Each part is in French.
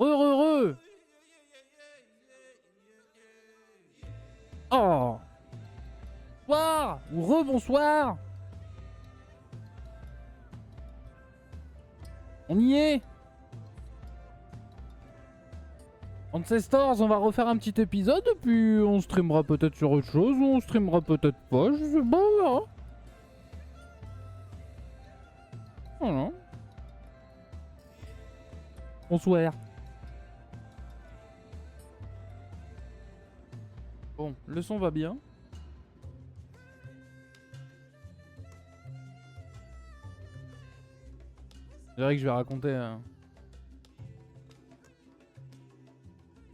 Heureux, heureux. Oh. Bonsoir ou rebonsoir. On y est. Ancestors, on va refaire un petit épisode, puis on streamera peut-être sur autre chose, ou on streamera peut-être pas, je sais pas, on verra. Voilà. Bonsoir. Bon, le son va bien. C'est vrai que je vais raconter...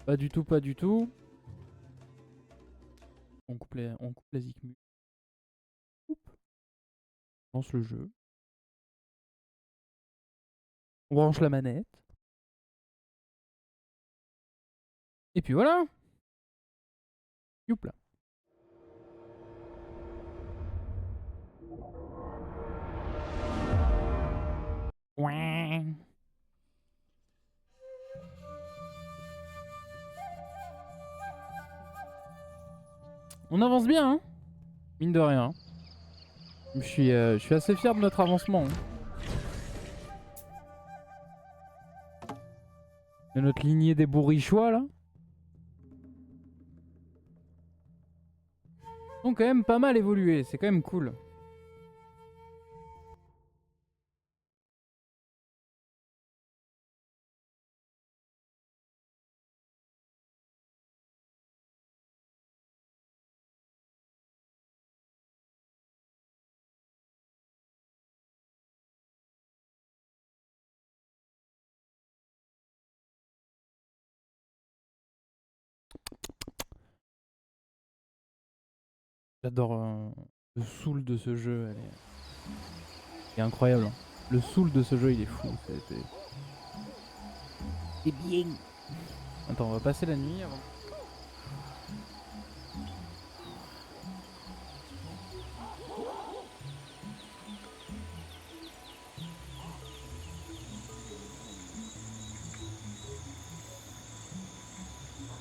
Pas du tout, pas du tout. On coupe les ICMU. On lance le jeu. On branche la manette. Et puis voilà. Youpla. Ouais. On avance bien, hein. Mine de rien. Je suis assez fier de notre avancement. Hein. De notre lignée des bourrichois, là. Ils ont quand même pas mal évolué. C'est quand même cool. J'adore le soul de ce jeu. Il est incroyable. Hein. Le soul de ce jeu, il est fou. C'est bien. Attends, on va passer la nuit avant.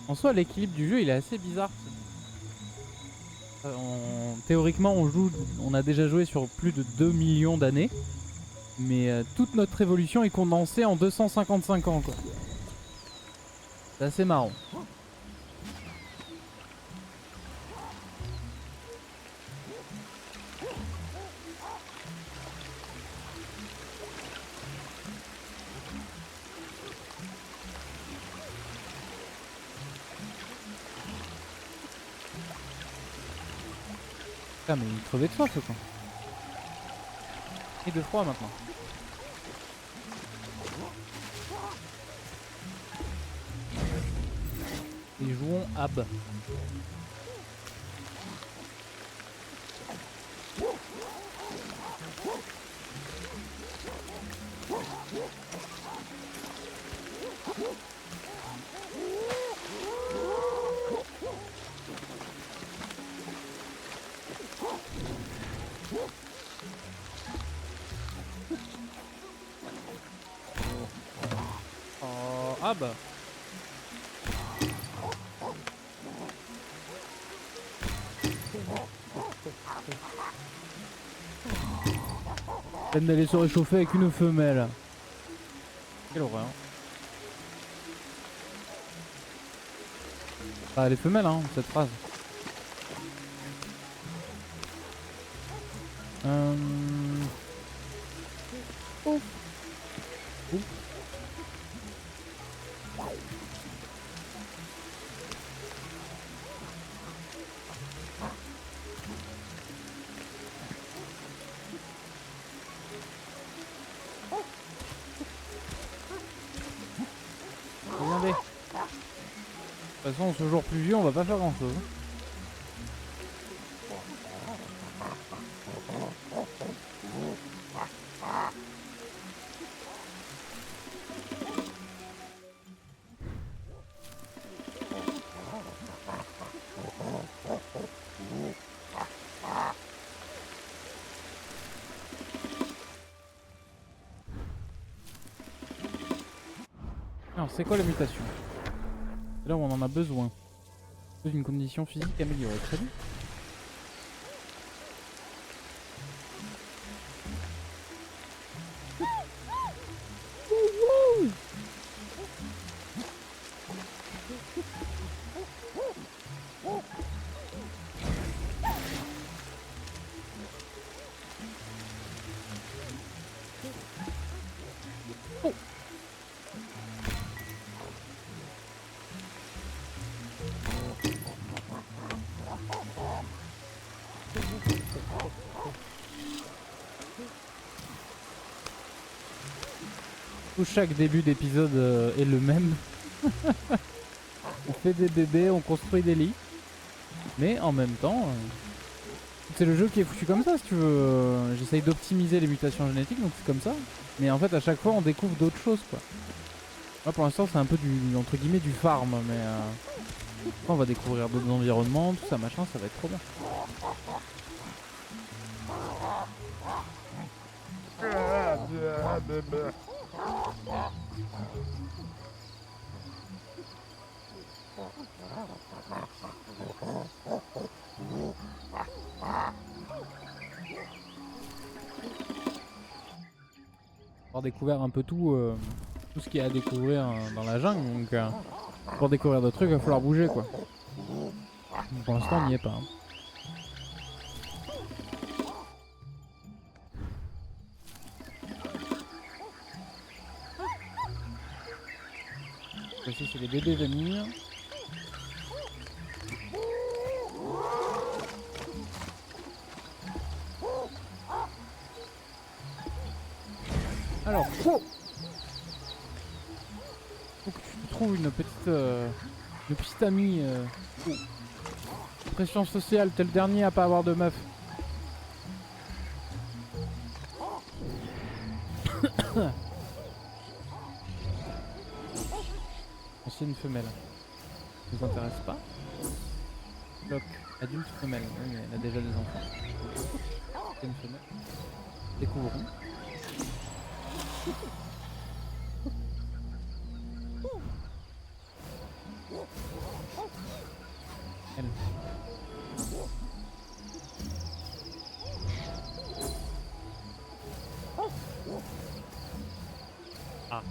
En soi, l'équilibre du jeu, il est assez bizarre. Théoriquement, on a déjà joué sur plus de 2 millions d'années. Mais toute notre évolution est condensée en 255 ans, quoi. C'est assez marrant. Ah, mais il crevait de soif, quoi. Et de froid, maintenant. Et jouons Ab. Oh, Ab. Peine d'aller se réchauffer avec une femelle. Quelle horreur. Ah, les femelles, hein, cette phrase. Oh. Oh. Regardez. De toute façon, ce jour pluvieux, on va pas faire grand chose. Alors c'est quoi la mutation? C'est là où on en a besoin. Une condition physique améliorée. Très bien. Chaque début d'épisode est le même. On fait des bébés, on construit des lits. Mais en même temps, c'est le jeu qui est foutu comme ça si tu veux. J'essaye d'optimiser les mutations génétiques, donc c'est comme ça. Mais en fait à chaque fois on découvre d'autres choses quoi. Là pour l'instant c'est un peu du entre guillemets du farm, mais on va découvrir d'autres environnements, tout ça machin, ça va être trop bien. Avoir découvert un peu tout ce qu'il y a à découvrir dans la jungle, donc pour découvrir d'autres trucs il va falloir bouger quoi. Pour l'instant on n'y est pas. Hein. Ici c'est les bébés vanille. Alors, faut que tu trouves une petite amie. Pression sociale, t'es le dernier à pas avoir de meuf. Ancienne femelle. Ça vous intéresse pas? Bloc, adulte femelle. Oui, mais elle a déjà des enfants. Ancienne femelle. Découvrons. Elle. Ah.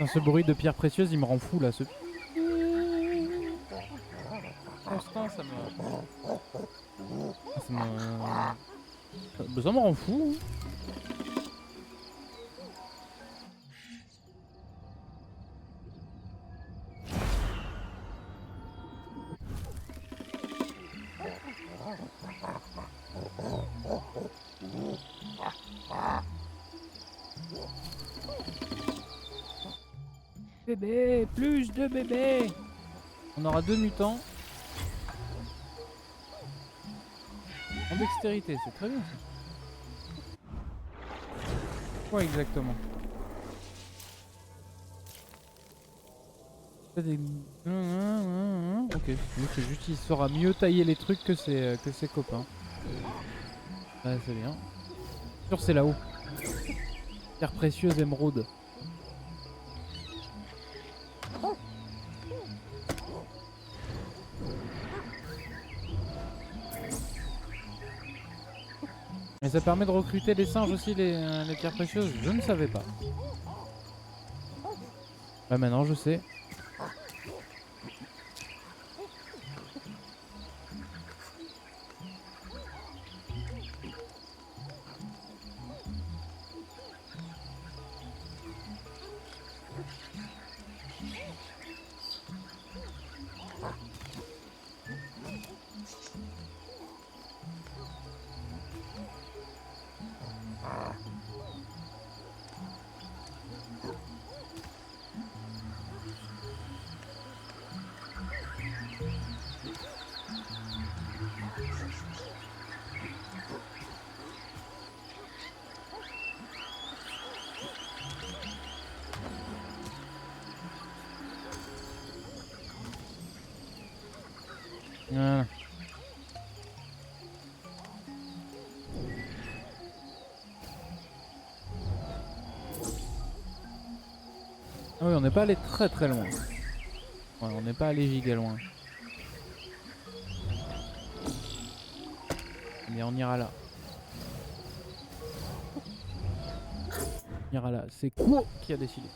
Dans ce bruit de pierre précieuse, il me rend fou là. Ce constant, ça me rend fou. Bébé, plus de bébés. On aura 2 mutants. En dextérité, c'est très bien ça. Quoi exactement? Ok, c'est juste il saura mieux tailler les trucs que ses copains. Ouais, c'est bien. Sûr c'est là-haut. Pierre précieuse émeraude. Mais ça permet de recruter des singes aussi, les pierres précieuses. Je ne savais pas. Bah maintenant je sais. Voilà. Ah oui, on n'est pas allé très très loin. Ouais, on n'est pas allé giga loin. Mais on ira là. On ira là. C'est Quo qui a décidé.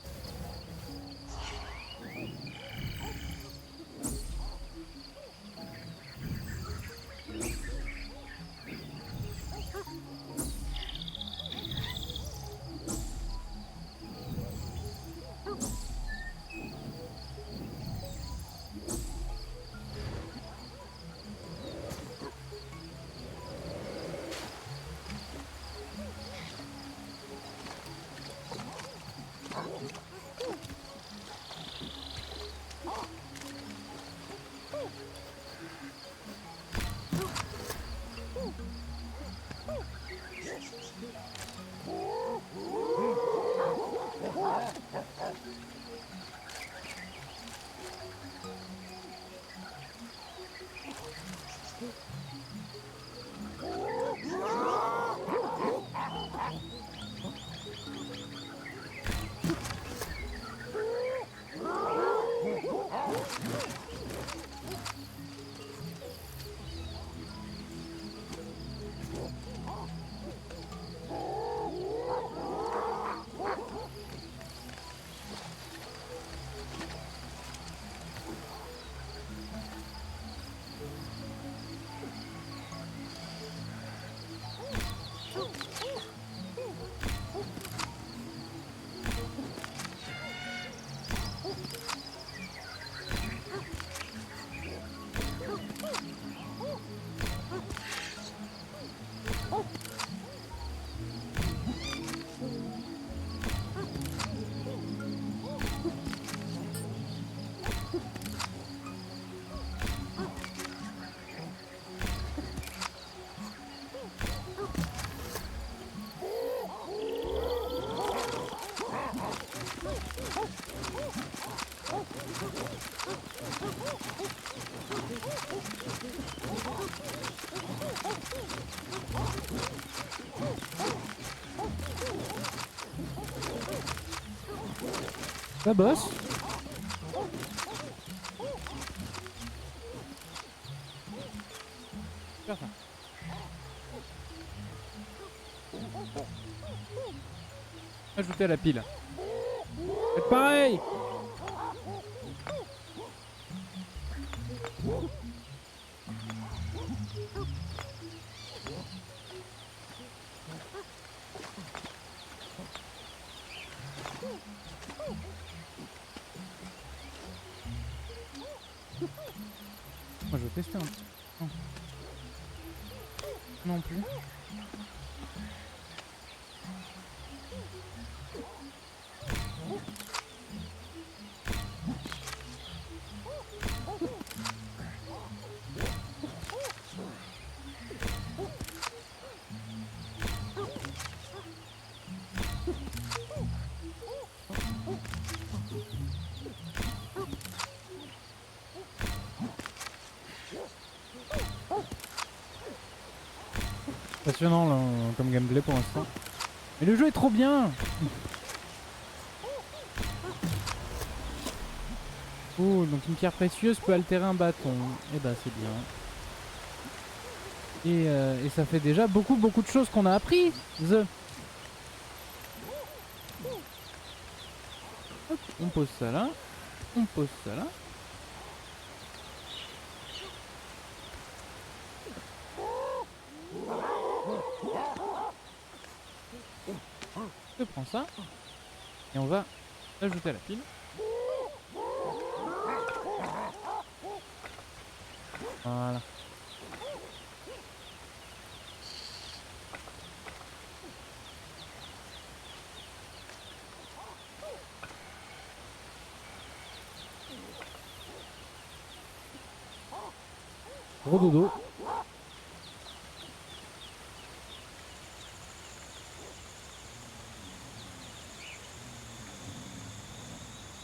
Ça bosse. Faire ça. Ajouter à la pile. Faites pareil. Moi je vais tester un petit. Non. Non plus. Passionnant là, comme gameplay pour l'instant. Mais le jeu est trop bien. Oh, donc une pierre précieuse peut altérer un bâton. Eh ben c'est bien. Et ça fait déjà beaucoup de choses qu'on a appris. Hop, on pose ça là. On pose ça là. Je prends ça. Et on va ajouter à la pile. Voilà. Gros dodo.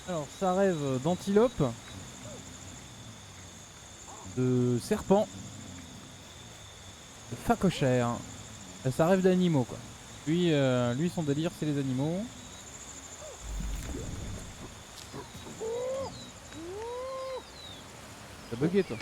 Alors ça rêve d'antilope, de serpent, de phacochère. Ça rêve d'animaux quoi. Lui son délire c'est les animaux. T'as bugué toi.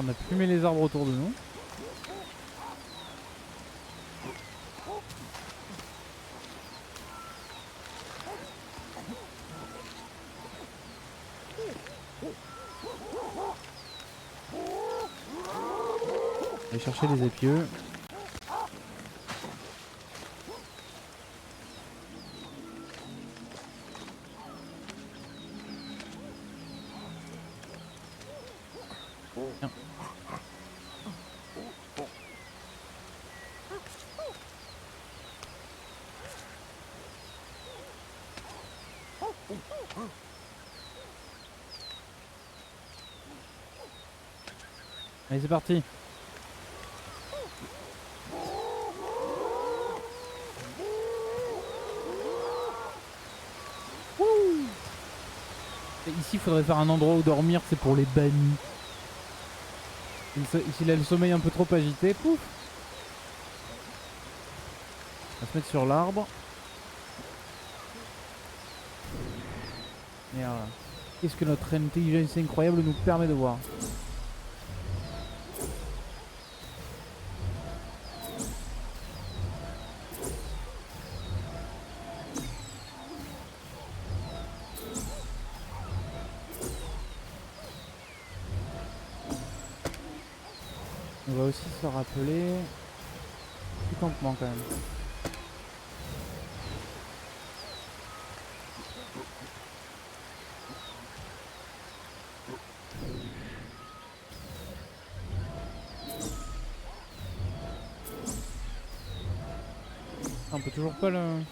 On a plumé les arbres autour de nous. Aller chercher les épieux. Tiens. Allez c'est parti. Et ici il faudrait faire un endroit où dormir, c'est pour les bannis. S'il a le sommeil un peu trop agité, pouf. On va se mettre sur l'arbre. Merde. Qu'est-ce que notre intelligence incroyable nous permet de voir. On va aussi se rappeler du campement quand même. On peut toujours pas le...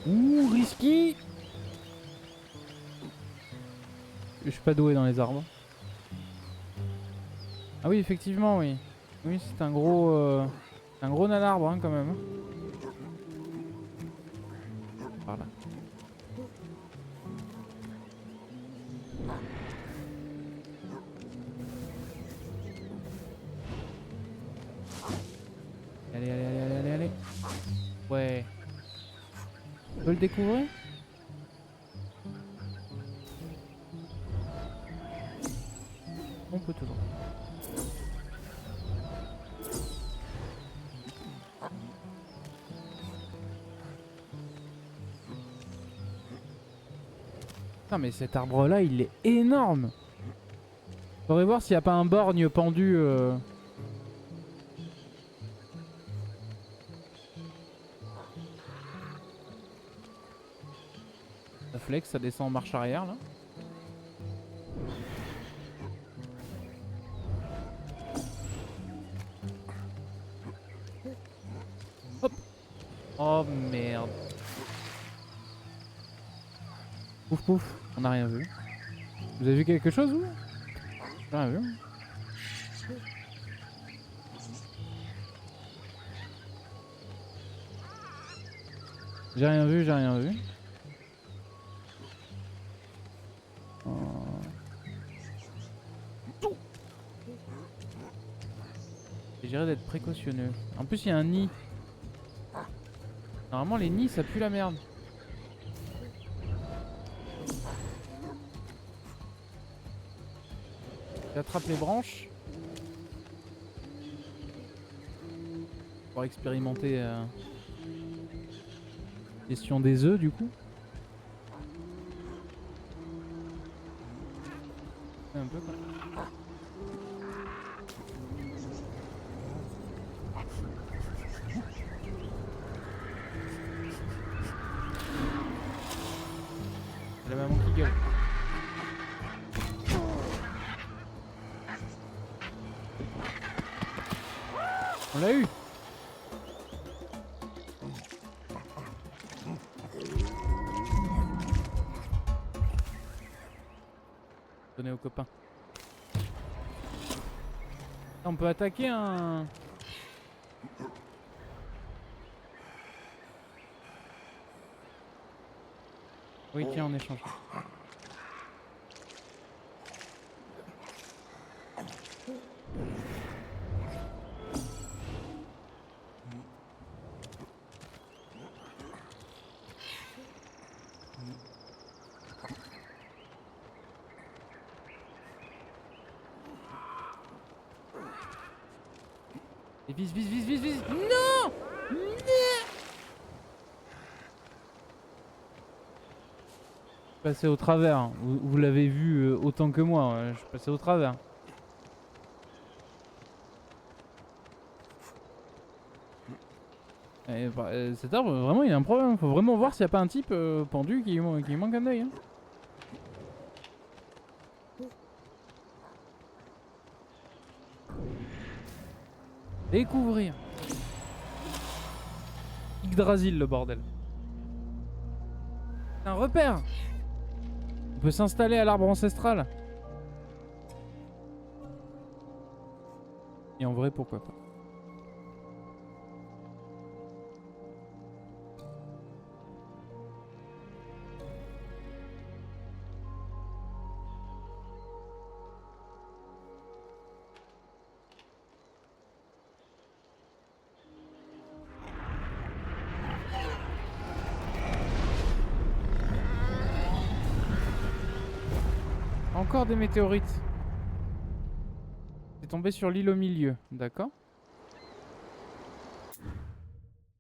Ouh, risky. Je suis pas doué dans les arbres. Ah oui, effectivement, oui. Oui, c'est un gros nanarbre hein, quand même. Par là. Allez, allez, allez, allez, allez. Ouais. le découvrir? On peut toujours. Putain mais cet arbre là il est énorme. Faudrait voir s'il n'y a pas un borgne pendu. Ça flex, ça descend en marche arrière là. Hop. Oh merde. Pouf pouf, on n'a rien vu. Vous avez vu quelque chose vous? J'ai rien vu. J'ai rien vu, j'ai rien vu. J'essaierai d'être précautionneux. En plus il y a un nid. Normalement les nids ça pue la merde. J'attrape les branches. Pour expérimenter question des œufs du coup. Un peu quoi. C'est la maman qui gueule. On l'a eu. Donner aux copains. On peut attaquer un... Oui tiens en échange. Et vise, vise, vise, vise, vise. Non! Passé au travers. Vous l'avez vu autant que moi. Ouais. Je suis passé au travers. Et, bah, cet arbre, vraiment, il y a un problème. Faut vraiment voir s'il n'y a pas un type pendu qui manque un œil. Hein. Découvrir. Yggdrasil, le bordel. C'est un repère. On peut s'installer à l'arbre ancestral. Et en vrai, pourquoi pas. Encore des météorites. C'est tombé sur l'île au milieu, d'accord.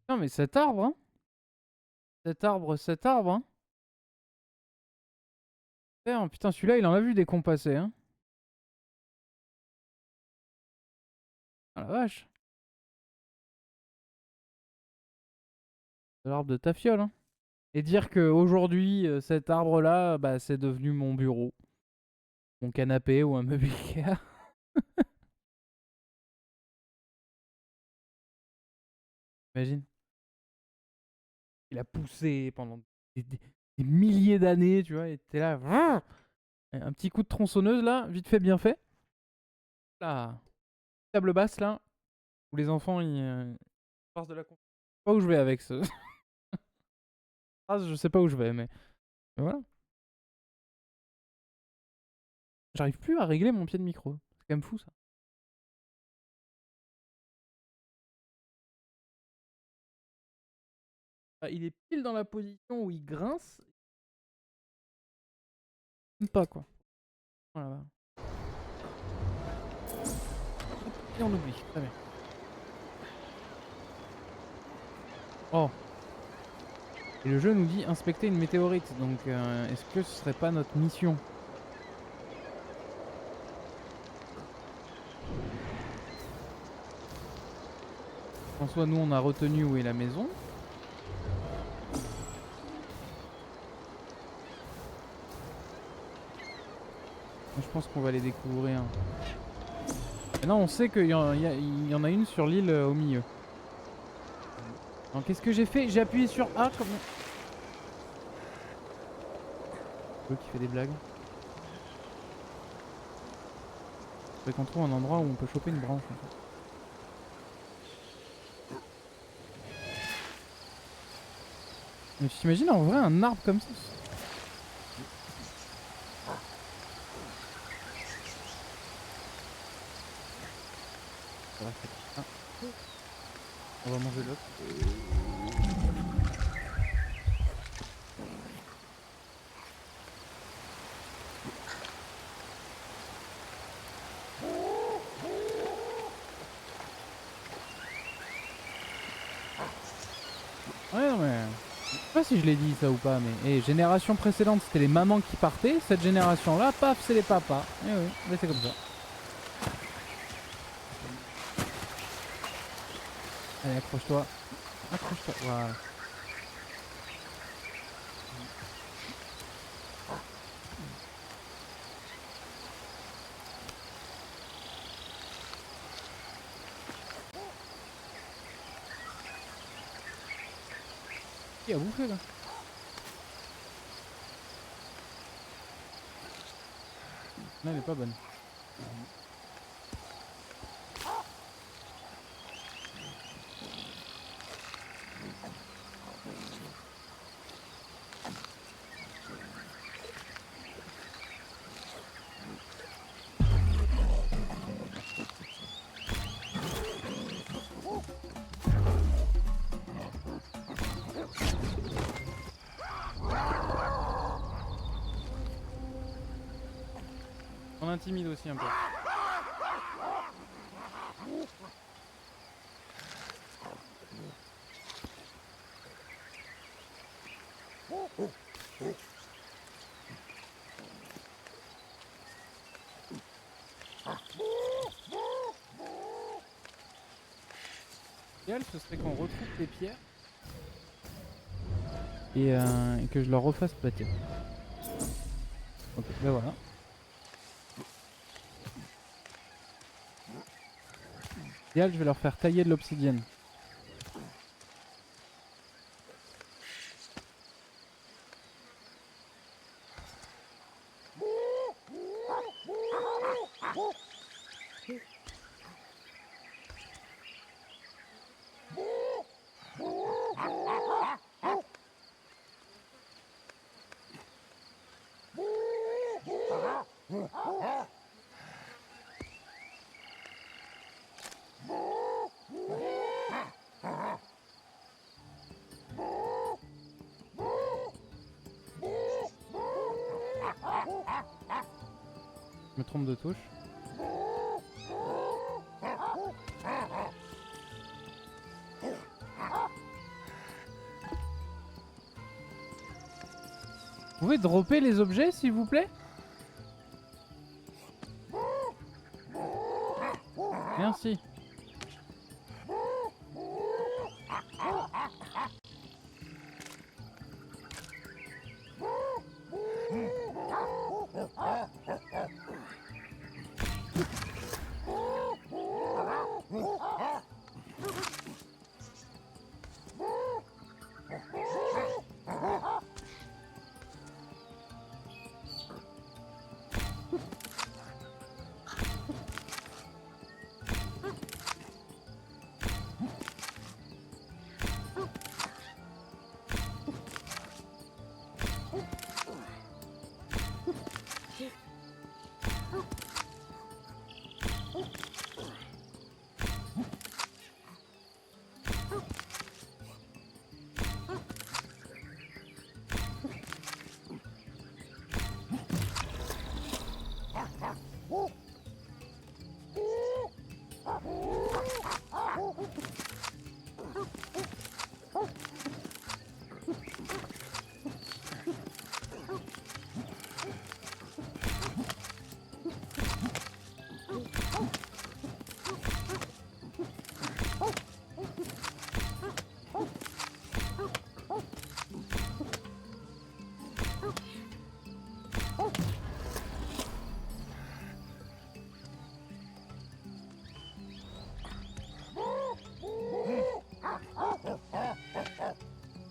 Non mais cet arbre, hein. Cet arbre, hein. Putain, celui-là, il en a vu des compassés, hein. Ah la vache. C'est l'arbre de ta fiole, hein. Et dire qu'aujourd'hui, cet arbre-là, bah, c'est devenu mon bureau. Mon canapé ou un meuble Ikea. Imagine. Il a poussé pendant des milliers d'années, tu vois. Et t'es là. Un petit coup de tronçonneuse, là, vite fait, bien fait. Là. Table basse, là. Où les enfants, ils force de la confiance. Je sais pas où je vais avec ce. Je sais pas où je vais, mais voilà. J'arrive plus à régler mon pied de micro. C'est quand même fou ça. Ah, il est pile dans la position où il grince. Même pas quoi. Voilà. Et on oublie, très bien. Oh. Et le jeu nous dit inspecter une météorite, donc est-ce que ce serait pas notre mission? En soi, nous on a retenu où est la maison. Je pense qu'on va les découvrir. Maintenant on sait qu'il y en a une sur l'île au milieu. Alors qu'est-ce que j'ai fait? J'ai appuyé sur A comme... Le qui fait des blagues. Faudrait qu'on trouve un endroit où on peut choper une branche en fait. Mais t'imagines en vrai un arbre comme ça? Ah. On va manger l'autre. Ouais non mais... Je sais pas si je l'ai dit ça ou pas mais... génération précédente c'était les mamans qui partaient. Cette génération là, paf c'est les papas. Eh oui, mais c'est comme ça. Allez accroche-toi. Accroche-toi, voilà. Qui a bouffé là? Non elle est pas bonne. On intimide aussi un peu. L'idéal ce serait qu'on retrouve des pierres et que je leur refasse bâtir. Ok, ben voilà. L'idéal je vais leur faire tailler de l'obsidienne. Je me trompe de touche. Vous pouvez dropper les objets s'il vous plaît? Merci.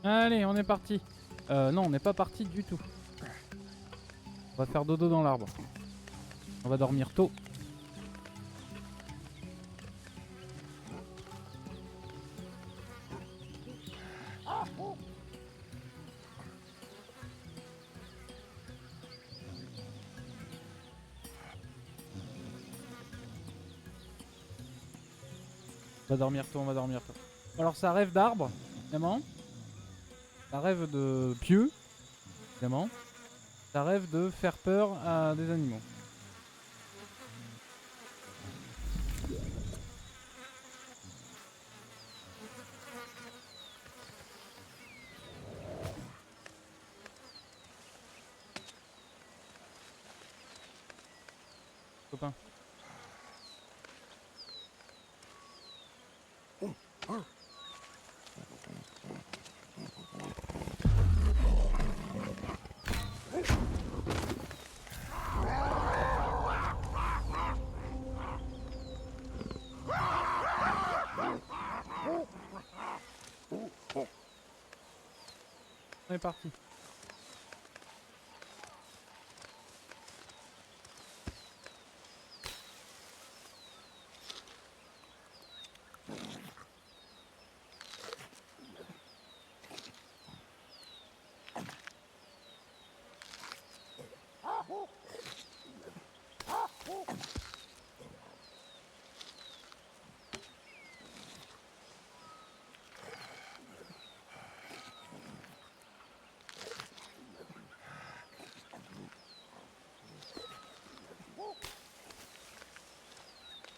Allez, on est parti. Non, on n'est pas parti du tout. On va faire dodo dans l'arbre. On va dormir tôt. On va dormir tôt, on va dormir tôt. Alors ça rêve d'arbre, évidemment. Ça rêve de pieux, évidemment. Ça rêve de faire peur à des animaux. Copain. On est parti.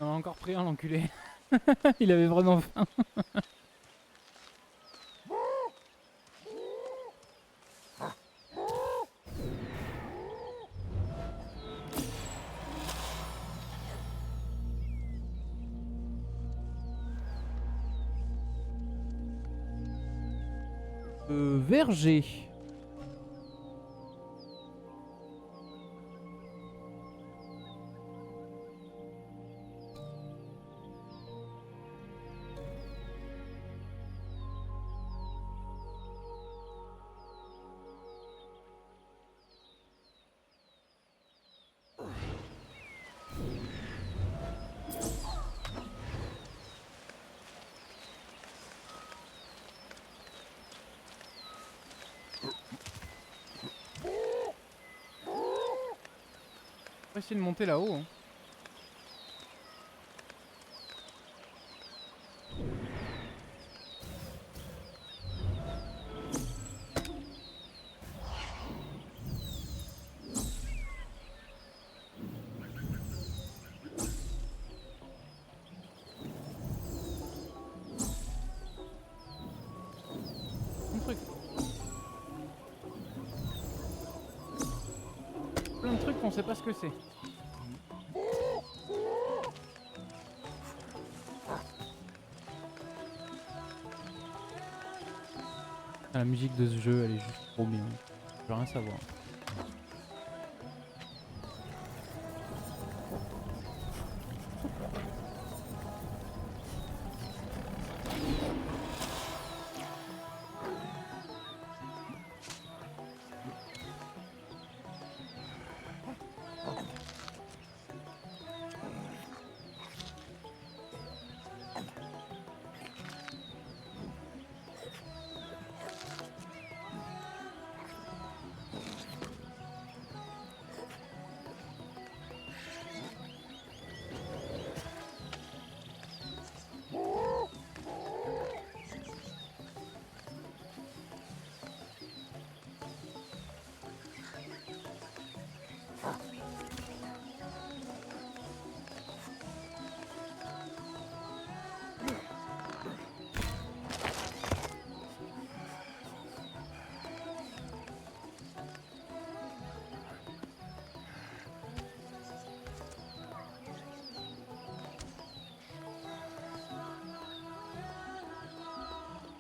On a encore pris un, l'enculé. Il avait vraiment faim. Verger. On va essayer de monter là-haut. Hein. Un truc. Plein de trucs qu'on sait pas ce que c'est. La musique de ce jeu, elle est juste trop bien. Je veux rien savoir.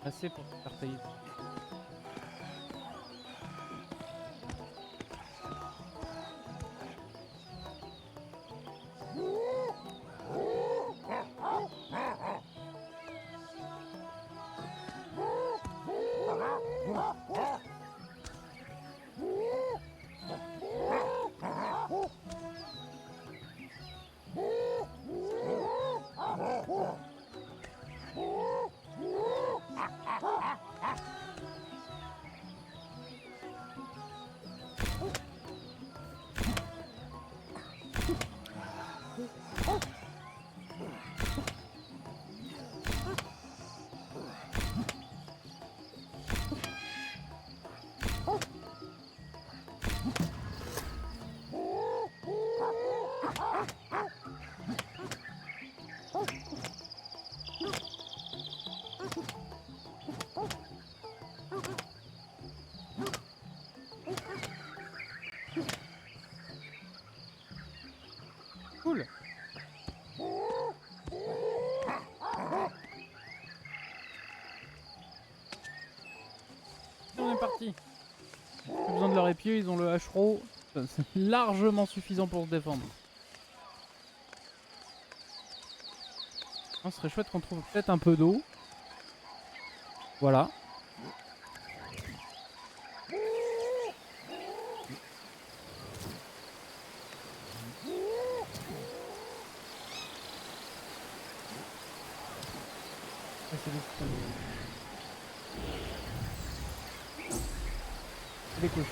Assez pour te faire tailler. et puis eux ils ont le Hro. C'est largement suffisant pour se défendre. Ce serait chouette qu'on trouve peut-être un peu d'eau. Voilà. C'est des cochons.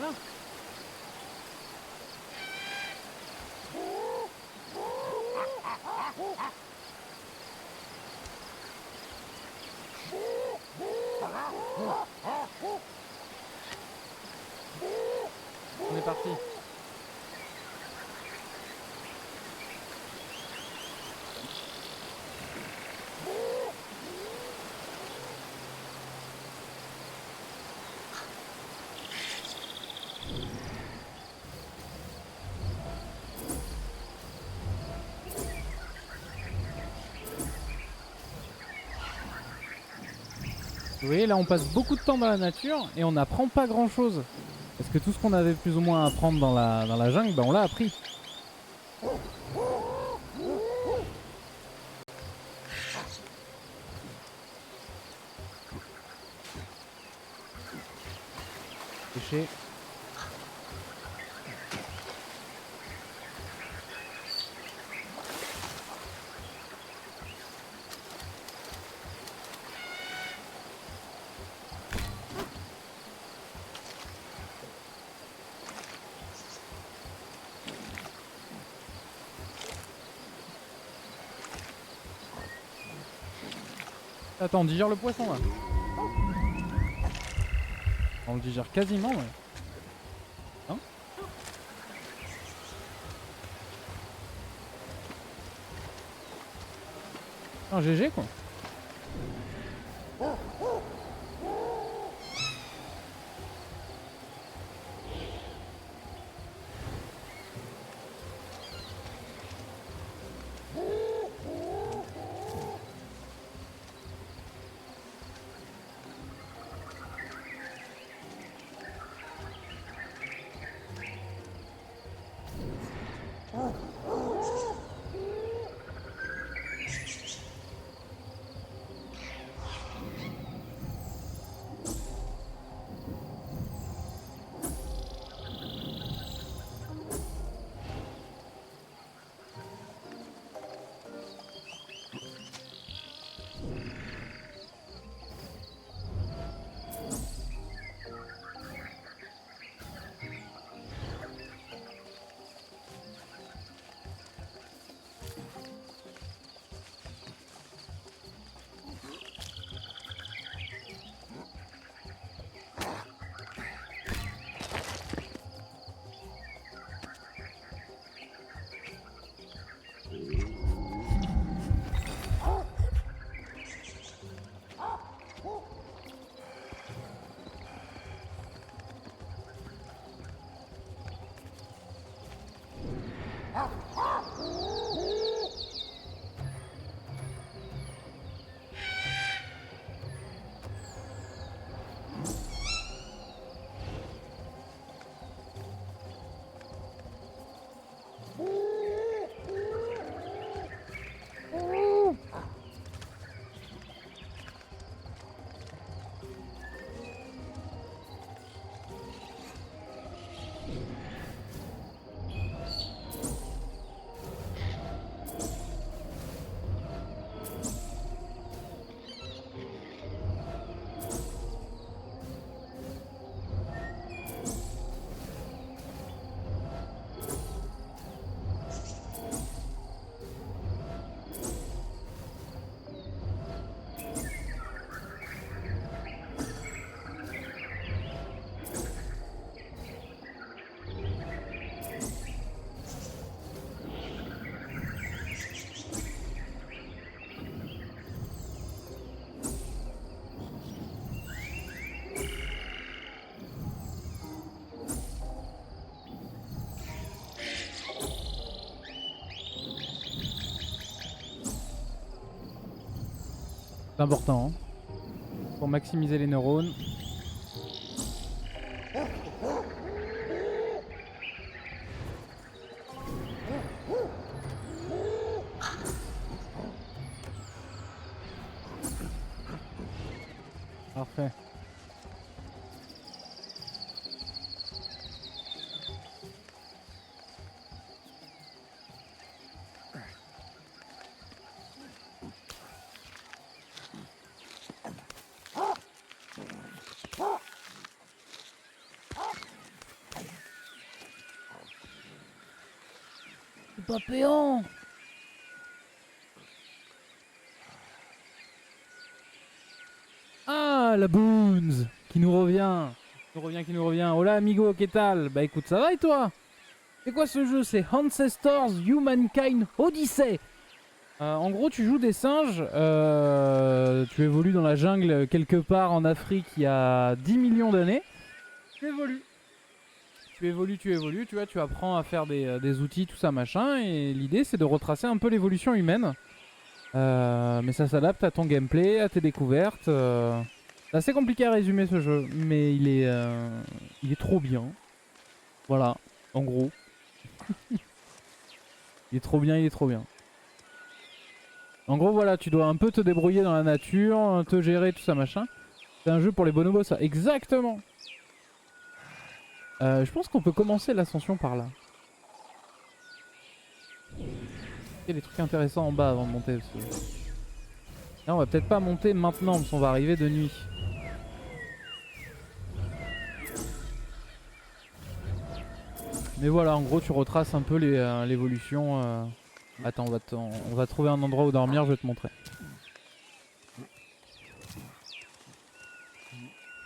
Voilà. On est parti. Vous voyez, là on passe beaucoup de temps dans la nature et on n'apprend pas grand chose. Parce que tout ce qu'on avait plus ou moins à apprendre dans la jungle, bah on l'a appris. Pêcher. Attends, on digère le poisson là. On le digère quasiment, ouais. Hein? Un GG quoi. C'est important hein, pour maximiser les neurones. Parfait. Papillon. Ah, la Boons qui nous revient. Qui nous revient. Hola amigo, ¿qué tal? Bah écoute, ça va et toi? C'est quoi ce jeu? C'est Ancestors Humankind Odyssey. En gros, tu joues des singes. Tu évolues dans la jungle quelque part en Afrique il y a 10 millions d'années. Tu évolues. Tu vois, tu apprends à faire des outils, tout ça machin, et l'idée c'est de retracer un peu l'évolution humaine. Mais ça s'adapte à ton gameplay, à tes découvertes. C'est assez compliqué à résumer ce jeu, mais il est trop bien. Voilà, en gros. Il est trop bien, il est trop bien. En gros voilà, tu dois un peu te débrouiller dans la nature, te gérer, tout ça machin. C'est un jeu pour les bonobos ça, exactement. Je pense qu'on peut commencer l'ascension par là. Il y a des trucs intéressants en bas avant de monter. Là, on va peut-être pas monter maintenant parce qu'on va arriver de nuit. Mais voilà, en gros, tu retraces un peu l'évolution. Attends, on va trouver un endroit où dormir, je vais te montrer.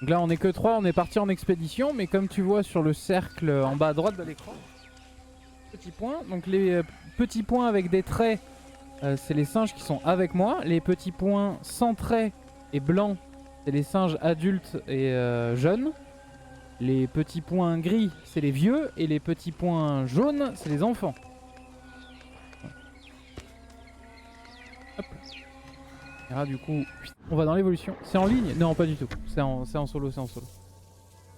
Donc là, on est que 3, on est parti en expédition, mais comme tu vois sur le cercle en bas à droite de l'écran, petits points. Donc les petits points avec des traits, c'est les singes qui sont avec moi. Les petits points sans traits et blancs, c'est les singes adultes et jeunes. Les petits points gris, c'est les vieux. Et les petits points jaunes, c'est les enfants. Hop. Et là, du coup, on va dans l'évolution. C'est en ligne? Non, pas du tout. C'est en solo, c'est en solo.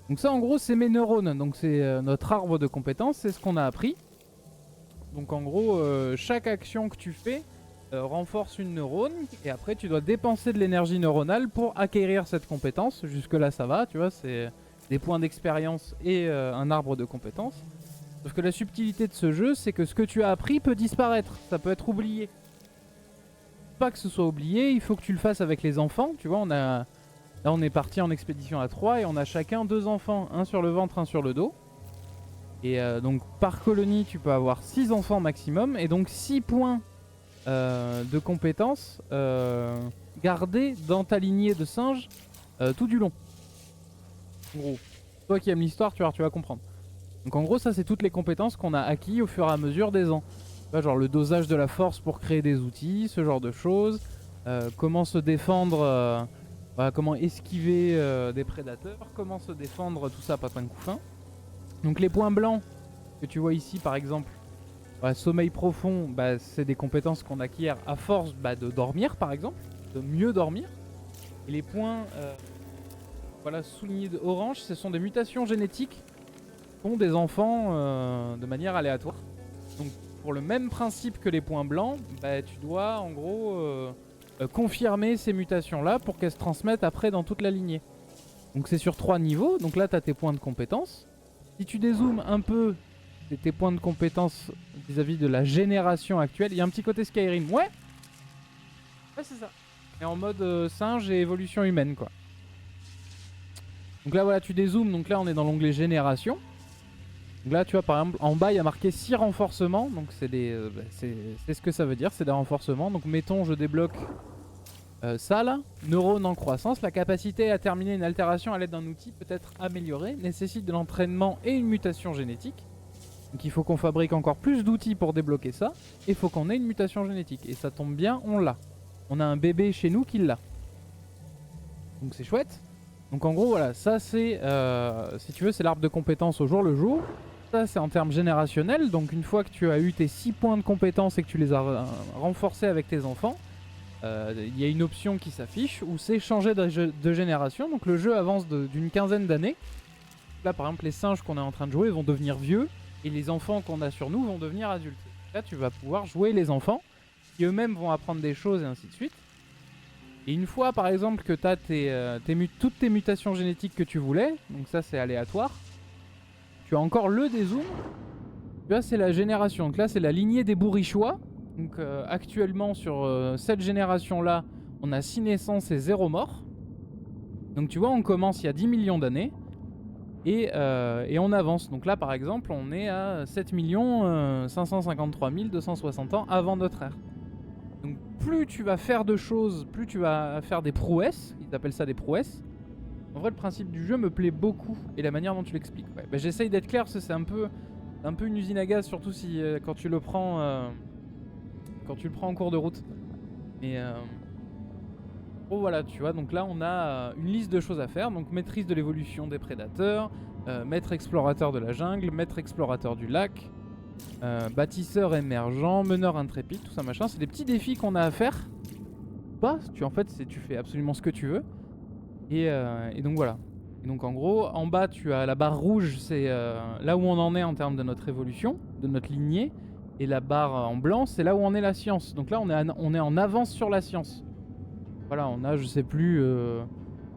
Donc ça, en gros, c'est mes neurones. Donc c'est notre arbre de compétences. C'est ce qu'on a appris. Donc en gros, chaque action que tu fais renforce une neurone. Et après, tu dois dépenser de l'énergie neuronale pour acquérir cette compétence. Jusque là, ça va, tu vois. C'est des points d'expérience et un arbre de compétences. Sauf que la subtilité de ce jeu, c'est que ce que tu as appris peut disparaître. Ça peut être oublié. Pas que ce soit oublié, il faut que tu le fasses avec les enfants. Tu vois, là on est parti en expédition à 3 et on a chacun 2 enfants, un sur le ventre, un sur le dos. Et donc par colonie tu peux avoir 6 enfants maximum et donc 6 points de compétences gardés dans ta lignée de singes tout du long. En gros, toi qui aimes l'histoire, tu vas comprendre. Donc en gros ça c'est toutes les compétences qu'on a acquis au fur et à mesure des ans. Genre le dosage de la force pour créer des outils, ce genre de choses. Comment se défendre, voilà, comment esquiver des prédateurs, comment se défendre, tout ça, patin de couffin. Donc les points blancs que tu vois ici par exemple, sommeil profond, c'est des compétences qu'on acquiert à force de dormir par exemple, de mieux dormir. Et les points voilà, soulignés de orange, ce sont des mutations génétiques qu'ont des enfants de manière aléatoire. Donc pour le même principe que les points blancs, tu dois en gros confirmer ces mutations là pour qu'elles se transmettent après dans toute la lignée. Donc c'est sur 3 niveaux, donc là tu as tes points de compétences. Si tu dézoomes un peu tes points de compétences vis-à-vis de la génération actuelle, il y a un petit côté Skyrim, ouais c'est ça. Et en mode singe et évolution humaine quoi. Donc là voilà tu dézoomes, donc là on est dans l'onglet génération. Donc là tu vois par exemple en bas il y a marqué 6 renforcements. Donc c'est ce que ça veut dire, c'est des renforcements. Donc mettons je débloque ça là, neurones en croissance. La capacité à terminer une altération à l'aide d'un outil peut être améliorée, nécessite de l'entraînement et une mutation génétique. Donc il faut qu'on fabrique encore plus d'outils pour débloquer ça. Et il faut qu'on ait une mutation génétique. Et ça tombe bien, on l'a. On a un bébé chez nous qui l'a. Donc c'est chouette. Donc en gros voilà, ça c'est, si tu veux, c'est l'arbre de compétences au jour le jour. Ça c'est en termes générationnels, donc une fois que tu as eu tes 6 points de compétences et que tu les as renforcés avec tes enfants, il y a une option qui s'affiche où c'est changer de génération. Donc le jeu avance d'une quinzaine d'années. Là par exemple les singes qu'on est en train de jouer vont devenir vieux et les enfants qu'on a sur nous vont devenir adultes. Là tu vas pouvoir jouer les enfants qui eux-mêmes vont apprendre des choses et ainsi de suite. Et une fois par exemple que tu as toutes tes mutations génétiques que tu voulais, donc ça c'est aléatoire, tu as encore le dézoom. Tu vois c'est la génération, donc là c'est la lignée des bourrichois. Donc actuellement sur cette génération là on a 6 naissances et 0 morts. Donc tu vois on commence il y a 10 millions d'années et on avance. Donc là par exemple on est à 7 553 260 ans avant notre ère. Donc plus tu vas faire de choses, plus tu vas faire des prouesses, ils appellent ça des prouesses. En vrai le principe du jeu me plaît beaucoup et la manière dont tu l'expliques. Ouais, bah, j'essaye d'être clair parce que c'est un peu une usine à gaz, surtout si quand tu le prends en cours de route. Mais oh voilà tu vois, donc là on a une liste de choses à faire. Donc maîtrise de l'évolution des prédateurs, maître explorateur de la jungle, maître explorateur du lac, bâtisseur émergent, meneur intrépide, tout ça machin. C'est des petits défis qu'on a à faire. Bah, tu fais absolument ce que tu veux. Et donc voilà. Et donc en gros, en bas tu as la barre rouge, c'est là où on en est en termes de notre évolution, de notre lignée. Et la barre en blanc, c'est là où on est la science. Donc là, on est en avance sur la science. Voilà, on a, je sais plus,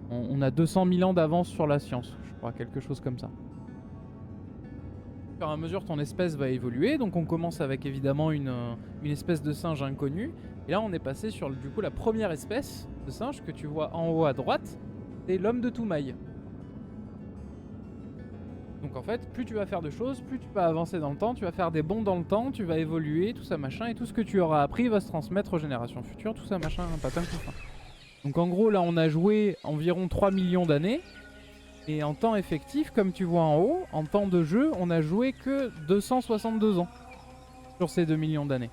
on a 200 000 ans d'avance sur la science. Je crois, quelque chose comme ça. Au fur et à mesure, ton espèce va évoluer. Donc on commence avec évidemment une espèce de singe inconnue. Et là, on est passé sur du coup la première espèce de singe que tu vois en haut à droite. C'est l'homme de Toumaï. Donc en fait, plus tu vas faire de choses, plus tu vas avancer dans le temps, tu vas faire des bonds dans le temps, tu vas évoluer, tout ça machin, et tout ce que tu auras appris va se transmettre aux générations futures, tout ça machin, patin tout ça. Donc en gros là on a joué environ 3 millions d'années, et en temps effectif, comme tu vois en haut, en temps de jeu, on a joué que 262 ans sur ces 2 millions d'années.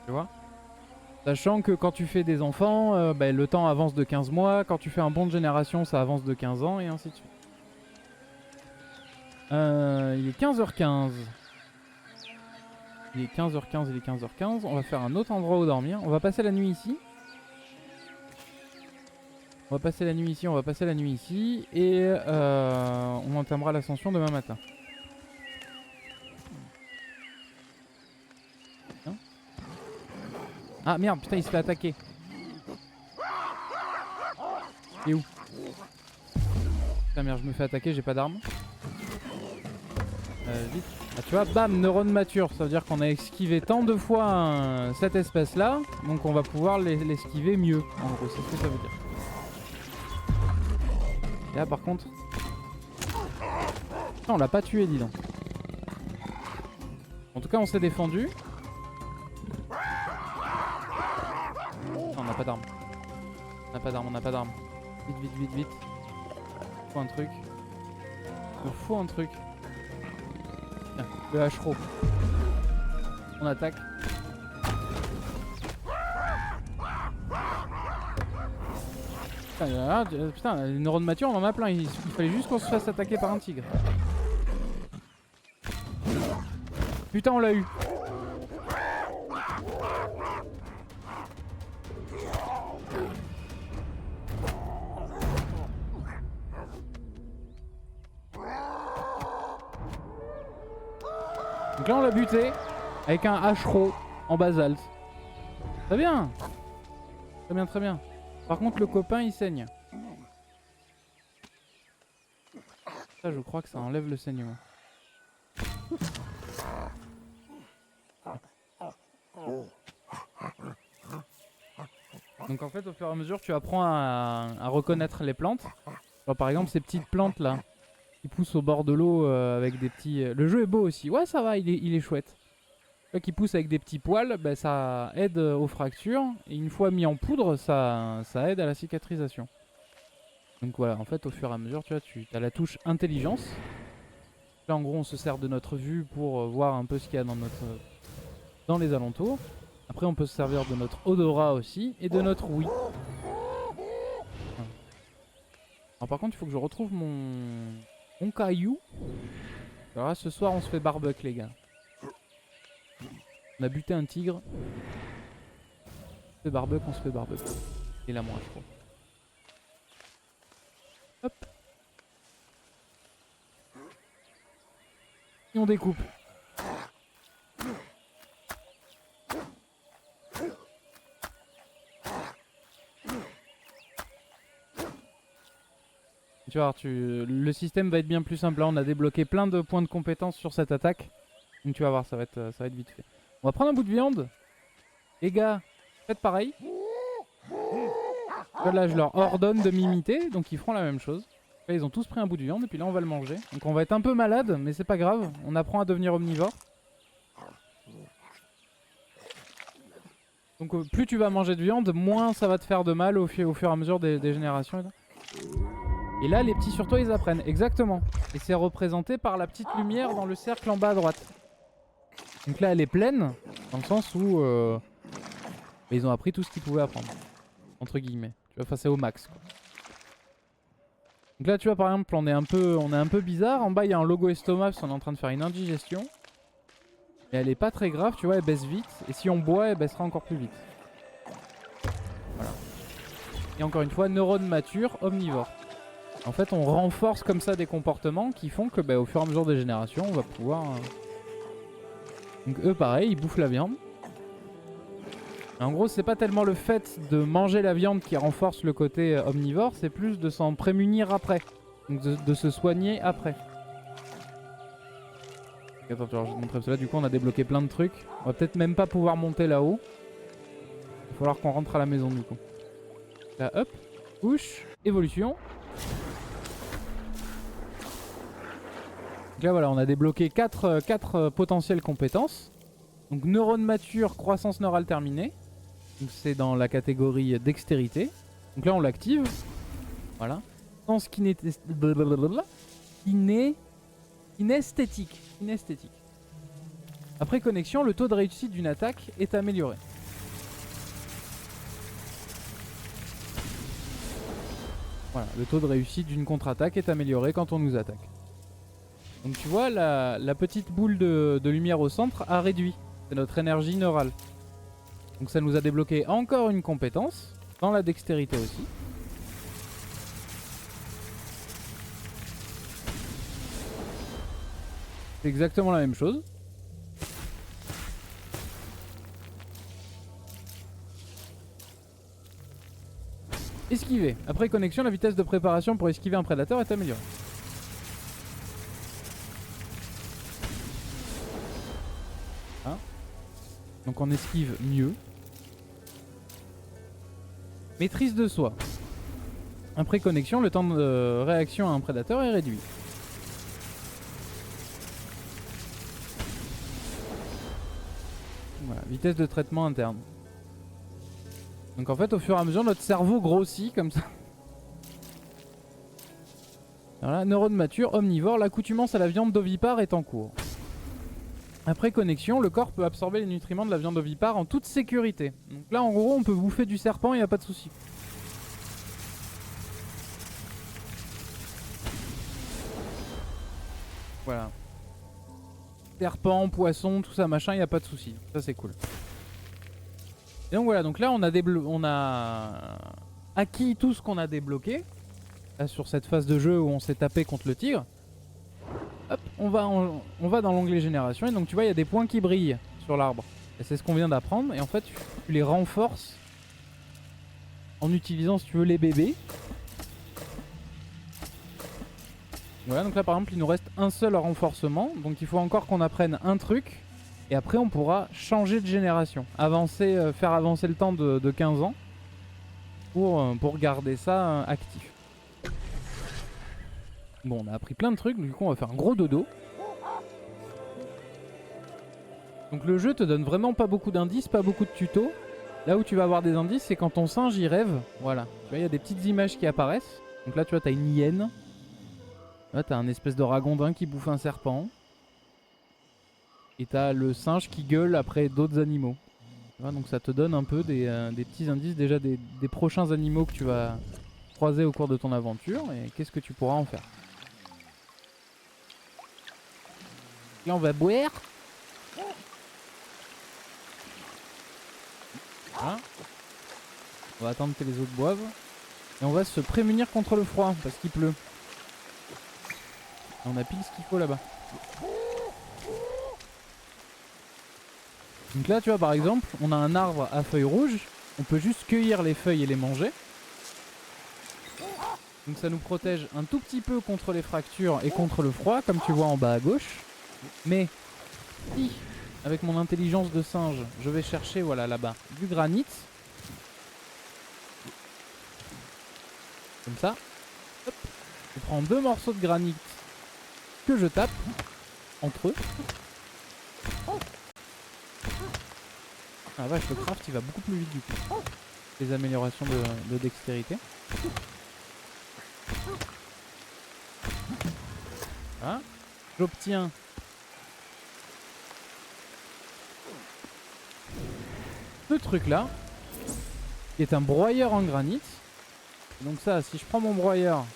Tu vois ? Sachant que quand tu fais des enfants, le temps avance de 15 mois, quand tu fais un bond de génération ça avance de 15 ans, et ainsi de suite. Il est 15h15. Il est 15h15. On va faire un autre endroit où dormir. On va passer la nuit ici. On va passer la nuit ici. Et on entamera l'ascension demain matin. Hein? Ah merde, putain, il se fait attaquer. Il est où? Putain merde, je me fais attaquer, j'ai pas d'arme. Vite. Ah, tu vois, bam, neurone mature. Ça veut dire qu'on a esquivé tant de fois cette espèce là. Donc on va pouvoir l'esquiver mieux. En gros, c'est ce que ça veut dire. Et là par contre... Non, on l'a pas tué, dis donc. En tout cas, on s'est défendu. Non, on n'a pas d'arme. On n'a pas d'arme. Vite. Faut un truc. Il faut un truc. Tiens, le hachereau. On attaque. Putain, les neurones matures, on en a plein. Il fallait juste qu'on se fasse attaquer par un tigre. Putain, on l'a eu. Donc là on l'a buté avec un hachereau en basalte. Très bien. Très bien. Par contre le copain il saigne. Ça je crois que ça enlève le saignement. Donc en fait au fur et à mesure tu apprends à reconnaître les plantes. Alors, par exemple ces petites plantes là qui poussent au bord de l'eau avec des petits... Le jeu est beau aussi. Ouais ça va, il est chouette. Là qui pousse avec des petits poils, bah, ça aide aux fractures. Et une fois mis en poudre, ça aide à la cicatrisation. Donc voilà, en fait au fur et à mesure tu vois, tu as la touche intelligence. Là en gros on se sert de notre vue pour voir un peu ce qu'il y a dans les alentours. Après on peut se servir de notre odorat aussi et de notre ouïe. Alors par contre il faut que je retrouve mon caillou. Alors là ce soir on se fait barbecue les gars. On a buté un tigre. fait barbecue, on se fait barbecue. Et là, moi, je crois. Hop. Et on découpe. Tu vois, le système va être bien plus simple. Là, on a débloqué plein de points de compétence sur cette attaque. Donc tu vas voir, ça va être vite fait. On va prendre un bout de viande. Les gars, faites pareil. Là, je leur ordonne de m'imiter, donc ils feront la même chose. Là, ils ont tous pris un bout de viande et puis là, on va le manger. Donc on va être un peu malade, mais c'est pas grave. On apprend à devenir omnivore. Donc plus tu vas manger de viande, moins ça va te faire de mal au fur et à mesure des générations. Et là, les petits sur toi, ils apprennent. Exactement. Et c'est représenté par la petite lumière dans le cercle en bas à droite. Donc là, elle est pleine, dans le sens où ils ont appris tout ce qu'ils pouvaient apprendre. Entre guillemets. Tu vois, enfin, c'est au max, quoi. Donc là, tu vois, par exemple, on est un peu bizarre. En bas, il y a un logo estomac parce qu'on est en train de faire une indigestion. Et elle est pas très grave, tu vois, elle baisse vite. Et si on boit, elle baissera encore plus vite. Voilà. Et encore une fois, neurones matures, omnivores. En fait, on renforce comme ça des comportements qui font que, au fur et à mesure des générations, on va pouvoir... Donc eux, pareil, ils bouffent la viande. Et en gros, c'est pas tellement le fait de manger la viande qui renforce le côté omnivore, c'est plus de s'en prémunir après. Donc de se soigner après. Attends, je vais te montrer cela. Du coup, on a débloqué plein de trucs. On va peut-être même pas pouvoir monter là-haut. Il va falloir qu'on rentre à la maison du coup. Là, hop. Push. Évolution. Donc là, voilà, on a débloqué 4 potentielles compétences. Donc, neurones matures, croissance neurale terminée. Donc, c'est dans la catégorie dextérité. Donc là, on l'active. Voilà. Sens inesthétique. Après connexion, le taux de réussite d'une attaque est amélioré. Voilà, le taux de réussite d'une contre-attaque est amélioré quand on nous attaque. Donc tu vois, la petite boule de lumière au centre a réduit. C'est notre énergie neurale. Donc ça nous a débloqué encore une compétence, dans la dextérité aussi. C'est exactement la même chose. Esquiver. Après connexion, la vitesse de préparation pour esquiver un prédateur est améliorée. Hein, donc on esquive mieux. Maîtrise de soi. Après connexion, le temps de réaction à un prédateur est réduit. Voilà, vitesse de traitement interne. Donc en fait, au fur et à mesure, notre cerveau grossit comme ça. Voilà, neurone mature, omnivore, l'accoutumance à la viande d'ovipare est en cours. Après connexion, le corps peut absorber les nutriments de la viande ovipare en toute sécurité. Donc là, en gros, on peut bouffer du serpent, il n'y a pas de souci. Voilà. Serpent, poisson, tout ça, machin, il n'y a pas de souci. Ça, c'est cool. Et donc voilà, donc là, on a acquis tout ce qu'on a débloqué. Là, sur cette phase de jeu où on s'est tapé contre le tigre. Hop, on va dans l'onglet génération et donc tu vois il y a des points qui brillent sur l'arbre. Et c'est ce qu'on vient d'apprendre et en fait tu les renforces en utilisant si tu veux les bébés. Voilà, donc là par exemple il nous reste un seul renforcement, donc il faut encore qu'on apprenne un truc et après on pourra changer de génération, avancer, faire avancer le temps de 15 ans pour garder ça actif. Bon, on a appris plein de trucs, du coup on va faire un gros dodo. Donc le jeu te donne vraiment pas beaucoup d'indices, pas beaucoup de tutos. Là où tu vas avoir des indices, c'est quand ton singe y rêve. Voilà, tu vois, il y a des petites images qui apparaissent. Donc là, tu vois, t'as une hyène. Là, t'as un espèce de ragondin qui bouffe un serpent. Et t'as le singe qui gueule après d'autres animaux. Tu vois, donc ça te donne un peu des petits indices déjà des prochains animaux que tu vas croiser au cours de ton aventure. Et qu'est-ce que tu pourras en faire. Là, on va boire. Voilà. On va attendre que les autres boivent. Et on va se prémunir contre le froid parce qu'il pleut. Et on a pile ce qu'il faut là-bas. Donc là tu vois par exemple, on a un arbre à feuilles rouges. On peut juste cueillir les feuilles et les manger. Donc ça nous protège un tout petit peu contre les fractures et contre le froid, comme tu vois en bas à gauche. Mais si, avec mon intelligence de singe, je vais chercher, voilà là-bas, du granit. Comme ça. Hop. Je prends 2 morceaux de granit que je tape entre eux. Ah vache, le craft il va beaucoup plus vite du coup. Les améliorations de dextérité. Voilà. J'obtiens ce truc là, qui est un broyeur en granit. Donc ça, si je prends mon broyeur,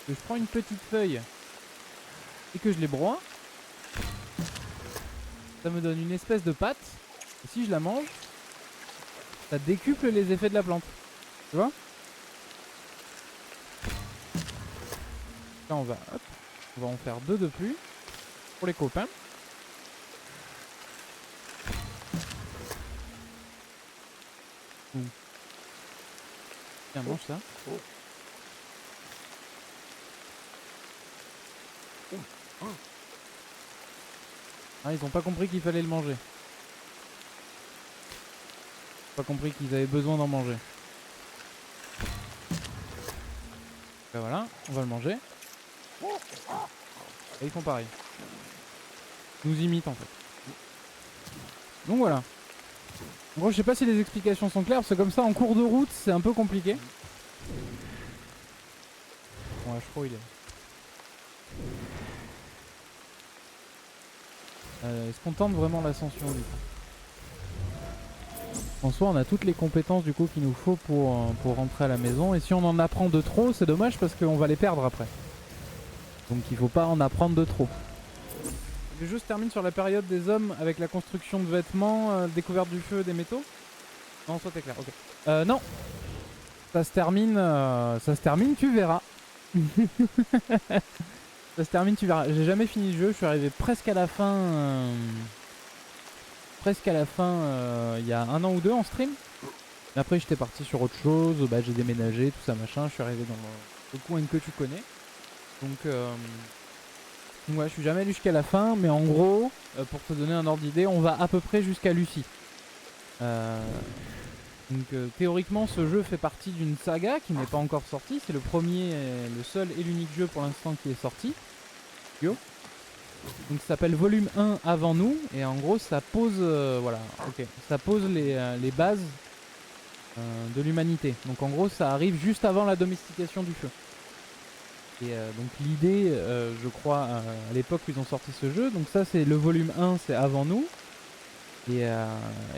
que je prends une petite feuille et que je les broie, ça me donne une espèce de pâte. Et si je la mange, ça décuple les effets de la plante. Tu vois? Là on va, hop, on va en faire 2 de plus pour les copains. Tiens, mange ça. Ah, ils ont pas compris qu'il fallait le manger. Pas compris qu'ils avaient besoin d'en manger. Ben voilà, on va le manger. Et ils font pareil. Ils nous imitent en fait. Donc voilà. En gros, je sais pas si les explications sont claires, parce que comme ça, en cours de route, c'est un peu compliqué. Bon, là, je crois il est. Est-ce qu'on tente vraiment l'ascension du coup? En soi, on a toutes les compétences du coup qu'il nous faut pour rentrer à la maison. Et si on en apprend de trop, c'est dommage parce qu'on va les perdre après. Donc il faut pas en apprendre de trop. Le jeu se termine sur la période des hommes avec la construction de vêtements, découverte du feu, des métaux. Non, soit t'es clair, ok. Non. Ça se termine, tu verras. Ça se termine, tu verras. J'ai jamais fini le jeu, je suis arrivé presque à la fin. Il y a 1 an ou 2 en stream. Et après j'étais parti sur autre chose, bah, j'ai déménagé, tout ça machin, je suis arrivé dans le coin que tu connais. Donc ouais, je suis jamais allé jusqu'à la fin, mais en gros, pour te donner un ordre d'idée, on va à peu près jusqu'à Lucie. Donc théoriquement ce jeu fait partie d'une saga qui n'est pas encore sortie, c'est le premier, le seul et l'unique jeu pour l'instant qui est sorti. Yo. Donc ça s'appelle Volume 1 avant nous, et en gros ça pose, voilà, ok, ça pose les bases de l'humanité. Donc en gros ça arrive juste avant la domestication du feu. Et donc l'idée, je crois, à l'époque où ils ont sorti ce jeu, donc ça c'est le volume 1, c'est avant nous. Et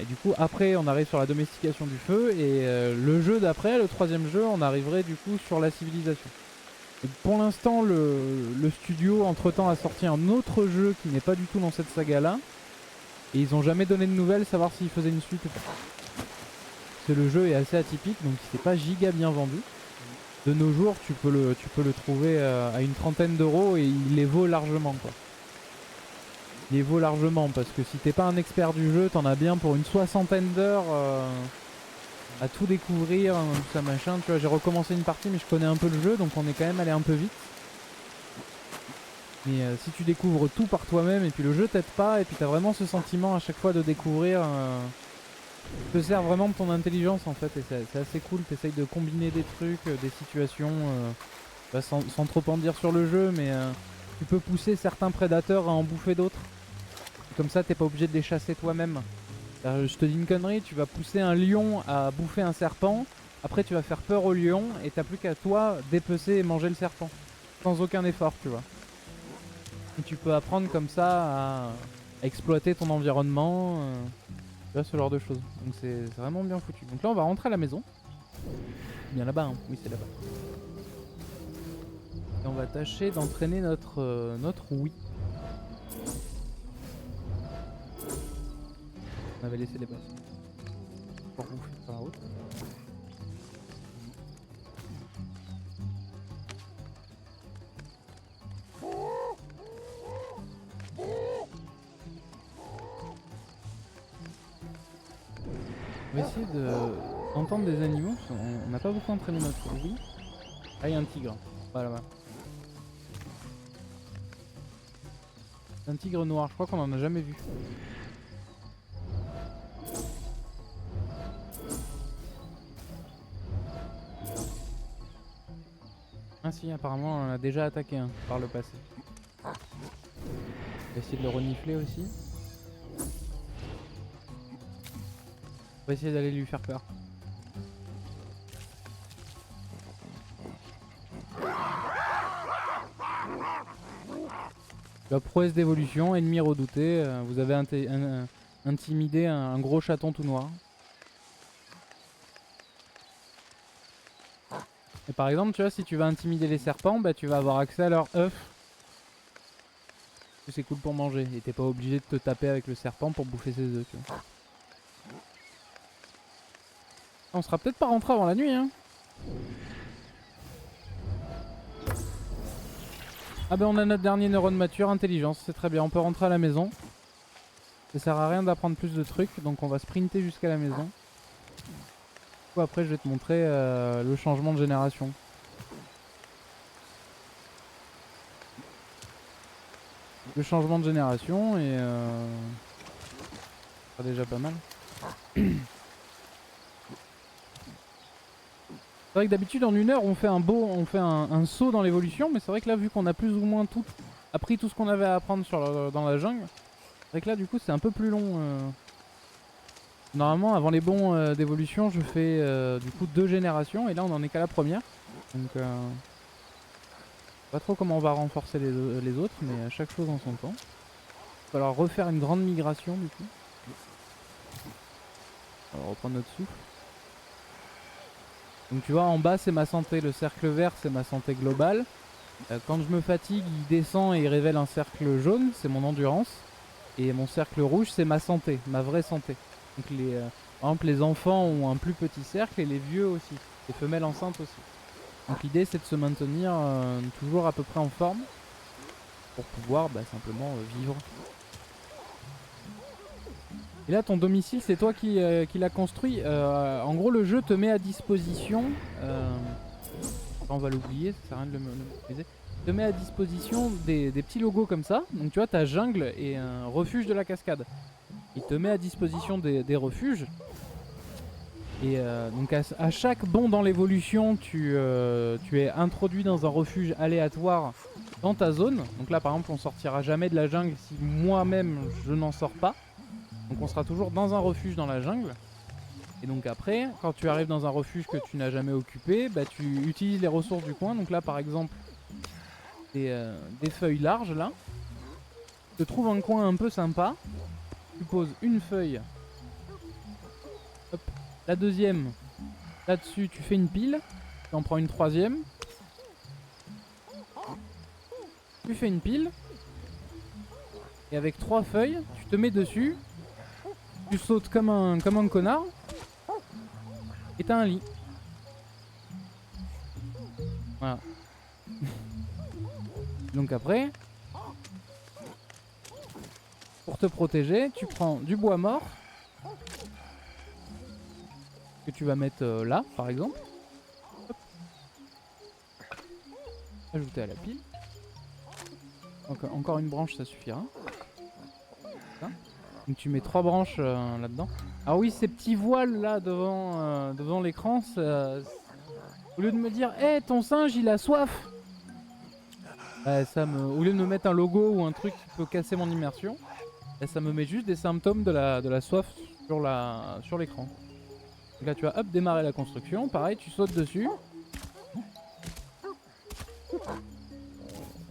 du coup après on arrive sur la domestication du feu, et le jeu d'après, le 3e jeu, on arriverait du coup sur la civilisation. Et pour l'instant le studio entre temps a sorti un autre jeu qui n'est pas du tout dans cette saga là. Et ils ont jamais donné de nouvelles, savoir s'ils faisaient une suite ou pas. Parce que le jeu est assez atypique, donc il s'est pas giga bien vendu. De nos jours tu peux le trouver à une 30aine d'euros et il les vaut largement quoi. Il les vaut largement parce que si t'es pas un expert du jeu, t'en as bien pour une 60aine d'heures à tout découvrir, tout ça machin. Tu vois, j'ai recommencé une partie mais je connais un peu le jeu, donc on est quand même allé un peu vite. Mais si tu découvres tout par toi-même et puis le jeu t'aide pas et puis t'as vraiment ce sentiment à chaque fois de découvrir, te sert vraiment de ton intelligence en fait, et c'est assez cool. T'essayes de combiner des trucs, des situations, sans trop en dire sur le jeu, mais tu peux pousser certains prédateurs à en bouffer d'autres. Comme ça t'es pas obligé de les chasser toi-même. Je te dis une connerie, tu vas pousser un lion à bouffer un serpent, après tu vas faire peur au lion et t'as plus qu'à toi dépecer et manger le serpent. Sans aucun effort, tu vois. Et tu peux apprendre comme ça à exploiter ton environnement, tu vois, ce genre de choses. Donc c'est vraiment bien foutu. Donc là on va rentrer à la maison. Bien là-bas, hein. Oui c'est là-bas. Et on va tâcher d'entraîner notre Wii. On avait laissé les bassins pour bouffer sur la route. On va essayer d'entendre des animaux. On n'a pas beaucoup entraîné notre souris. Ah, il y a un tigre. Voilà, là-bas. Un tigre noir, je crois qu'on en a jamais vu. Ah si, apparemment on en a déjà attaqué un par le passé. On va essayer de le renifler aussi. On va essayer d'aller lui faire peur. La prouesse d'évolution, ennemi redouté, vous avez intimidé un gros chaton tout noir. Et par exemple, tu vois, si tu vas intimider les serpents, bah tu vas avoir accès à leurs œufs. C'est cool pour manger, et t'es pas obligé de te taper avec le serpent pour bouffer ses œufs, tu vois. On sera peut-être pas rentré avant la nuit, hein. Ah ben on a notre dernier neurone mature, intelligence, c'est très bien, on peut rentrer à la maison. Ça sert à rien d'apprendre plus de trucs, donc on va sprinter jusqu'à la maison. Du coup, après je vais te montrer le changement de génération. Le changement de génération et ça sera déjà pas mal. C'est vrai que d'habitude en 1 heure on fait un saut dans l'évolution, mais c'est vrai que là vu qu'on a plus ou moins appris tout ce qu'on avait à apprendre dans la jungle, c'est vrai que là du coup c'est un peu plus long. Normalement avant les bons d'évolution je fais du coup 2 générations et là on en est qu'à la première. Donc pas trop comment on va renforcer les autres, mais chaque chose en son temps. Il va falloir refaire une grande migration du coup. On va reprendre notre souffle. Donc tu vois en bas c'est ma santé, le cercle vert c'est ma santé globale. Quand je me fatigue il descend et il révèle un cercle jaune, c'est mon endurance. Et mon cercle rouge c'est ma santé, ma vraie santé. Donc par exemple les enfants ont un plus petit cercle et les vieux aussi, les femelles enceintes aussi. Donc l'idée c'est de se maintenir toujours à peu près en forme pour pouvoir simplement vivre. Et là ton domicile c'est toi qui l'as construit. En gros le jeu te met à disposition, on va l'oublier, ça sert à rien de le maîtriser. Te met à disposition des petits logos comme ça. Donc tu vois t'as jungle et un refuge de la cascade. Il te met à disposition des refuges. Et donc à chaque bond dans l'évolution tu es introduit dans un refuge aléatoire dans ta zone. Donc là par exemple on sortira jamais de la jungle si moi-même je n'en sors pas. Donc on sera toujours dans un refuge dans la jungle. Et donc après, quand tu arrives dans un refuge que tu n'as jamais occupé, tu utilises les ressources du coin. Donc là par exemple, des feuilles larges là. Tu trouves un coin un peu sympa. Tu poses une feuille. Hop. La deuxième, là-dessus tu fais une pile. Tu en prends une troisième. Tu fais une pile. Et avec 3 feuilles, tu te mets dessus. Tu sautes comme un connard. Et t'as un lit. Voilà. Donc après, pour te protéger, tu prends du bois mort. Que tu vas mettre là, par exemple. Hop. Ajouter à la pile. Donc, encore une branche, ça suffira. Donc tu mets 3 branches là-dedans. Ah oui, ces petits voiles là devant l'écran, au lieu de me dire hey, ton singe il a soif, au lieu de me mettre un logo ou un truc qui peut casser mon immersion, ça me met juste des symptômes de la soif sur l'écran. Donc là tu vas démarrer la construction, pareil tu sautes dessus.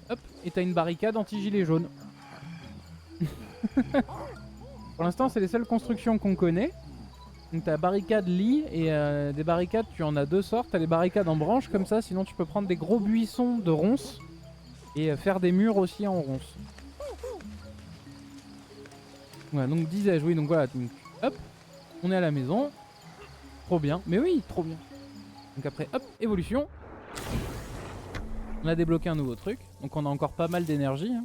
Hop, et t'as une barricade anti-gilet jaune. Pour l'instant c'est les seules constructions qu'on connaît. Donc t'as barricade lit et des barricades tu en as 2 sortes. T'as les barricades en branches comme ça, sinon tu peux prendre des gros buissons de ronces et faire des murs aussi en ronces. Voilà, donc disais-je, oui, donc voilà, donc, hop, on est à la maison. Trop bien, mais oui, trop bien. Donc après, hop, évolution. On a débloqué un nouveau truc, donc on a encore pas mal d'énergie. Hein.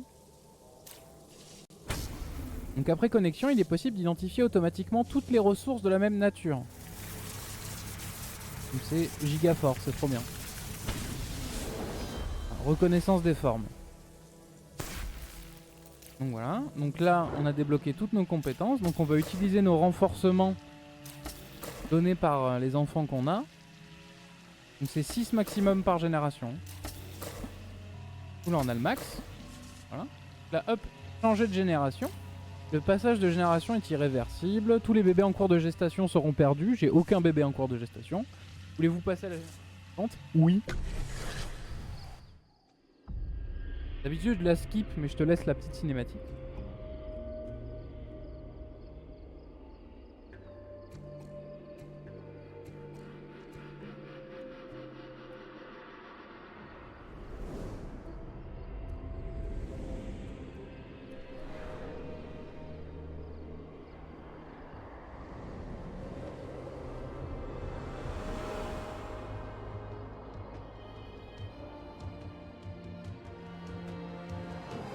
Donc après connexion, il est possible d'identifier automatiquement toutes les ressources de la même nature. Donc c'est giga fort, c'est trop bien. Reconnaissance des formes. Donc voilà, donc là on a débloqué toutes nos compétences, donc on va utiliser nos renforcements donnés par les enfants qu'on a. Donc c'est 6 maximum par génération. Là on a le max. Voilà. Là hop, changer de génération. Le passage de génération est irréversible. Tous les bébés en cours de gestation seront perdus. J'ai aucun bébé en cours de gestation. Voulez-vous passer à la génération suivante? Oui. D'habitude je la skip mais je te laisse la petite cinématique.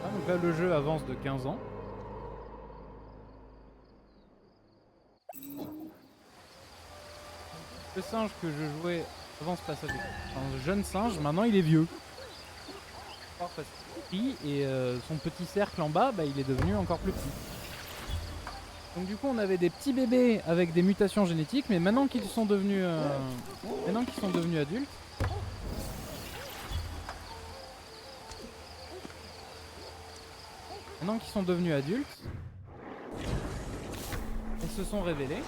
Ah, donc là le jeu avance de 15 ans. Le singe que je jouais avant ce passage, un jeune singe, maintenant il est vieux. Et son petit cercle en bas, bah, il est devenu encore plus petit. Donc du coup on avait des petits bébés avec des mutations génétiques, mais maintenant qu'ils sont devenus adultes, ils se sont révélés.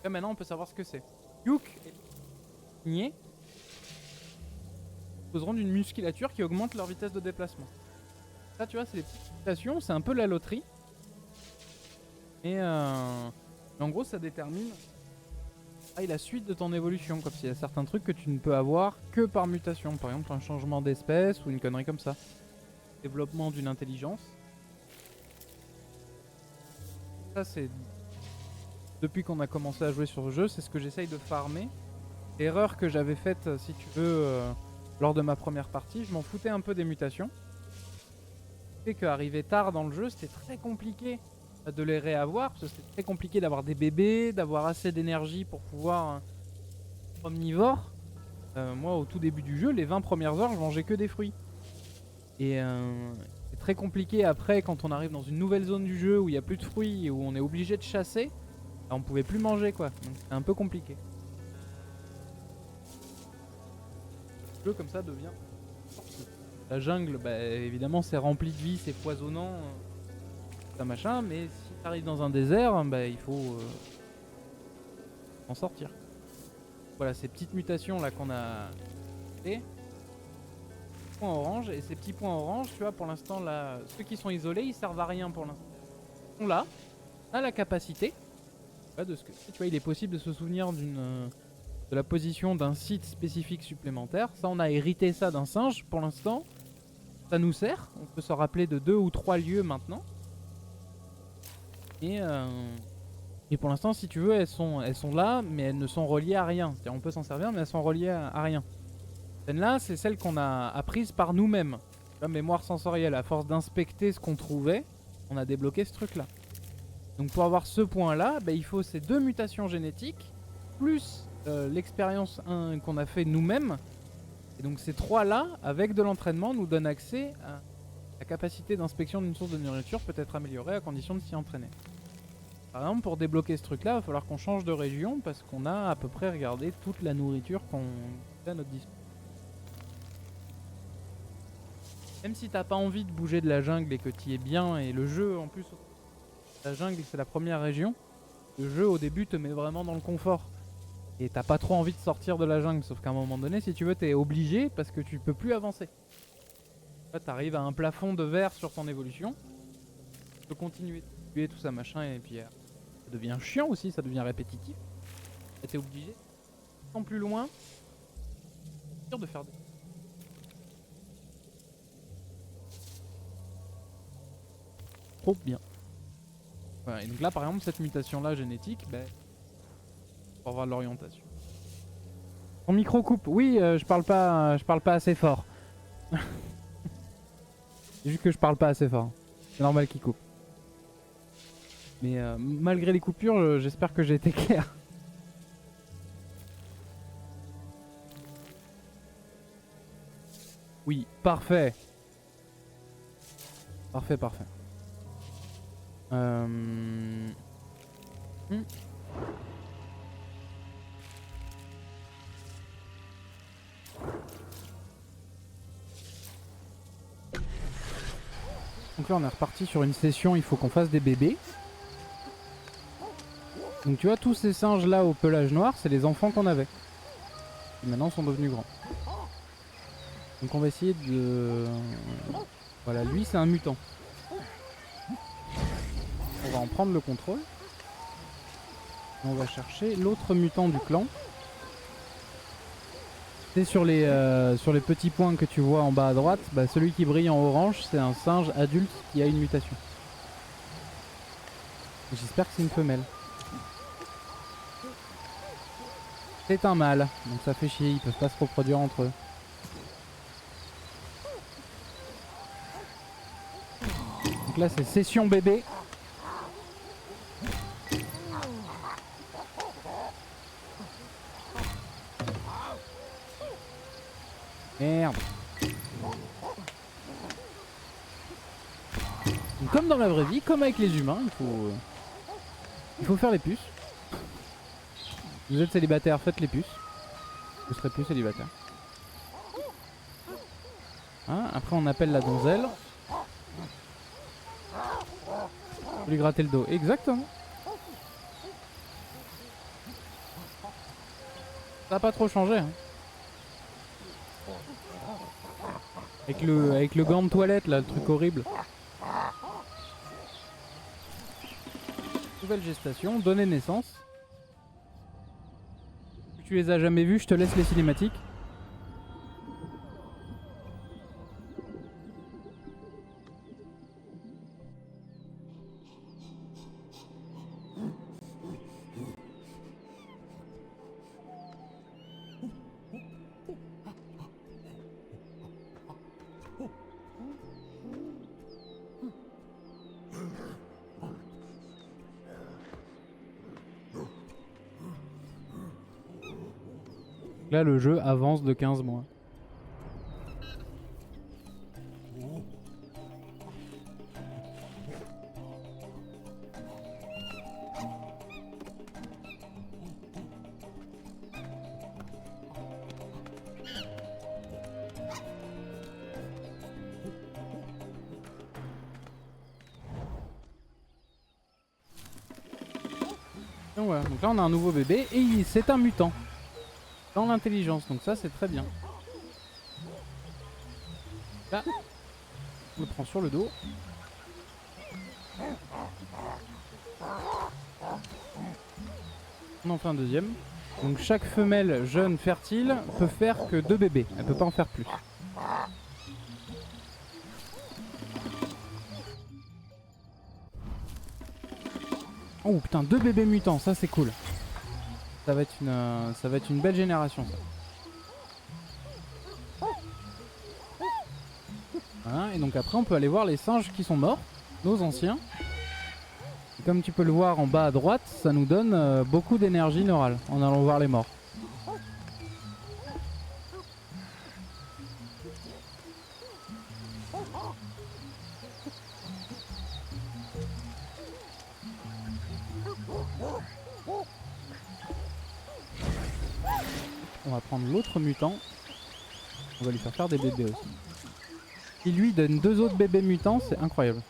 Et maintenant on peut savoir ce que c'est. Yuk et Nier poseront d'une musculature qui augmente leur vitesse de déplacement. Ça tu vois c'est des petites mutations, c'est un peu la loterie. Et en gros ça détermine la suite de ton évolution, comme s'il y a certains trucs que tu ne peux avoir que par mutation. Par exemple un changement d'espèce ou une connerie comme ça. Développement d'une intelligence. Ça c'est... Depuis qu'on a commencé à jouer sur le jeu, c'est ce que j'essaye de farmer. L'erreur que j'avais faite, si tu veux, lors de ma première partie, je m'en foutais un peu des mutations. C'est qu'arriver tard dans le jeu, c'était très compliqué de les réavoir, parce que c'était très compliqué d'avoir des bébés, d'avoir assez d'énergie pour pouvoir omnivore. Moi, au tout début du jeu, les 20 premières heures, je mangeais que des fruits. Et c'est très compliqué après, quand on arrive dans une nouvelle zone du jeu où il n'y a plus de fruits et où on est obligé de chasser, on pouvait plus manger quoi, donc c'est un peu compliqué. Le jeu comme ça devient... La jungle, bah évidemment c'est rempli de vie, c'est poisonnant, ça machin, mais si t'arrives dans un désert, bah il faut en sortir. Voilà ces petites mutations là qu'on a fait. Points orange, et ces petits points orange, tu vois pour l'instant là, ceux qui sont isolés ils servent à rien pour l'instant. Là, on a la capacité, de ce que tu vois il est possible de se souvenir de la position d'un site spécifique supplémentaire. Ça on a hérité ça d'un singe pour l'instant. Ça nous sert, on peut se rappeler de 2 ou 3 lieux maintenant. Et pour l'instant si tu veux elles sont là mais elles ne sont reliées à rien. C'est-à-dire on peut s'en servir mais elles sont reliées à rien. Celle-là c'est celle qu'on a apprise par nous-mêmes. La mémoire sensorielle, à force d'inspecter ce qu'on trouvait, on a débloqué ce truc là. Donc pour avoir ce point là, bah, il faut ces 2 mutations génétiques plus l'expérience qu'on a fait nous-mêmes. Et donc ces 3 là, avec de l'entraînement, nous donnent accès à la capacité d'inspection d'une source de nourriture peut être améliorée à condition de s'y entraîner. Par exemple, pour débloquer ce truc là, il va falloir qu'on change de région parce qu'on a à peu près regardé toute la nourriture qu'on a à notre disposition. Même si t'as pas envie de bouger de la jungle et que tu y es bien, et le jeu en plus, la jungle c'est la première région, le jeu au début te met vraiment dans le confort. Et t'as pas trop envie de sortir de la jungle, sauf qu'à un moment donné, si tu veux, t'es obligé parce que tu peux plus avancer. Là, t'arrives à un plafond de verre sur ton évolution. Tu peux continuer de tuer tout ça machin, et puis ça devient chiant aussi, ça devient répétitif. Et t'es obligé, sans plus loin, de faire des... Trop bien. Voilà, et donc là par exemple cette mutation là génétique, ben, pour avoir de l'orientation. Ton micro coupe. Oui, je parle pas assez fort. C'est juste que je parle pas assez fort. C'est normal qu'il coupe. Mais malgré les coupures, j'espère que j'ai été clair. Oui, parfait. Parfait, parfait. Donc là on est reparti sur une session, il faut qu'on fasse des bébés. Donc tu vois tous ces singes là au pelage noir, c'est les enfants qu'on avait. Qui maintenant sont devenus grands. Donc on va essayer de... Voilà, lui c'est un mutant. On va en prendre le contrôle. Et on va chercher l'autre mutant du clan. C'est sur les petits points que tu vois en bas à droite, bah celui qui brille en orange, c'est un singe adulte qui a une mutation. J'espère que c'est une femelle. C'est un mâle, donc ça fait chier, ils peuvent pas se reproduire entre eux. Donc là c'est session bébé. Merde. Donc, comme dans la vraie vie, comme avec les humains, il faut faire les puces. Vous êtes célibataire, faites les puces. Vous serez plus célibataire. Hein, après on appelle la donzelle. Vous lui gratter le dos. Exactement. Ça n'a pas trop changé. Hein. Avec le gant de toilette là, le truc horrible. Nouvelle gestation, donner naissance. Si tu les as jamais vus, je te laisse les cinématiques. Là, le jeu avance de 15 mois. Donc voilà, donc là on a un nouveau bébé et c'est un mutant. Dans l'intelligence, donc ça c'est très bien. Là, on le prend sur le dos. On en fait un deuxième. Donc chaque femelle jeune fertile peut faire que 2 bébés. Elle peut pas en faire plus. Oh putain, 2 bébés mutants, ça c'est cool. Ça va être une belle génération ça. Voilà, et donc après on peut aller voir les singes qui sont morts, nos anciens. Et comme tu peux le voir en bas à droite, ça nous donne beaucoup d'énergie neurale en allant voir les morts. On va prendre l'autre mutant. On va lui faire des bébés aussi. Il lui donne 2 autres bébés mutants, c'est incroyable.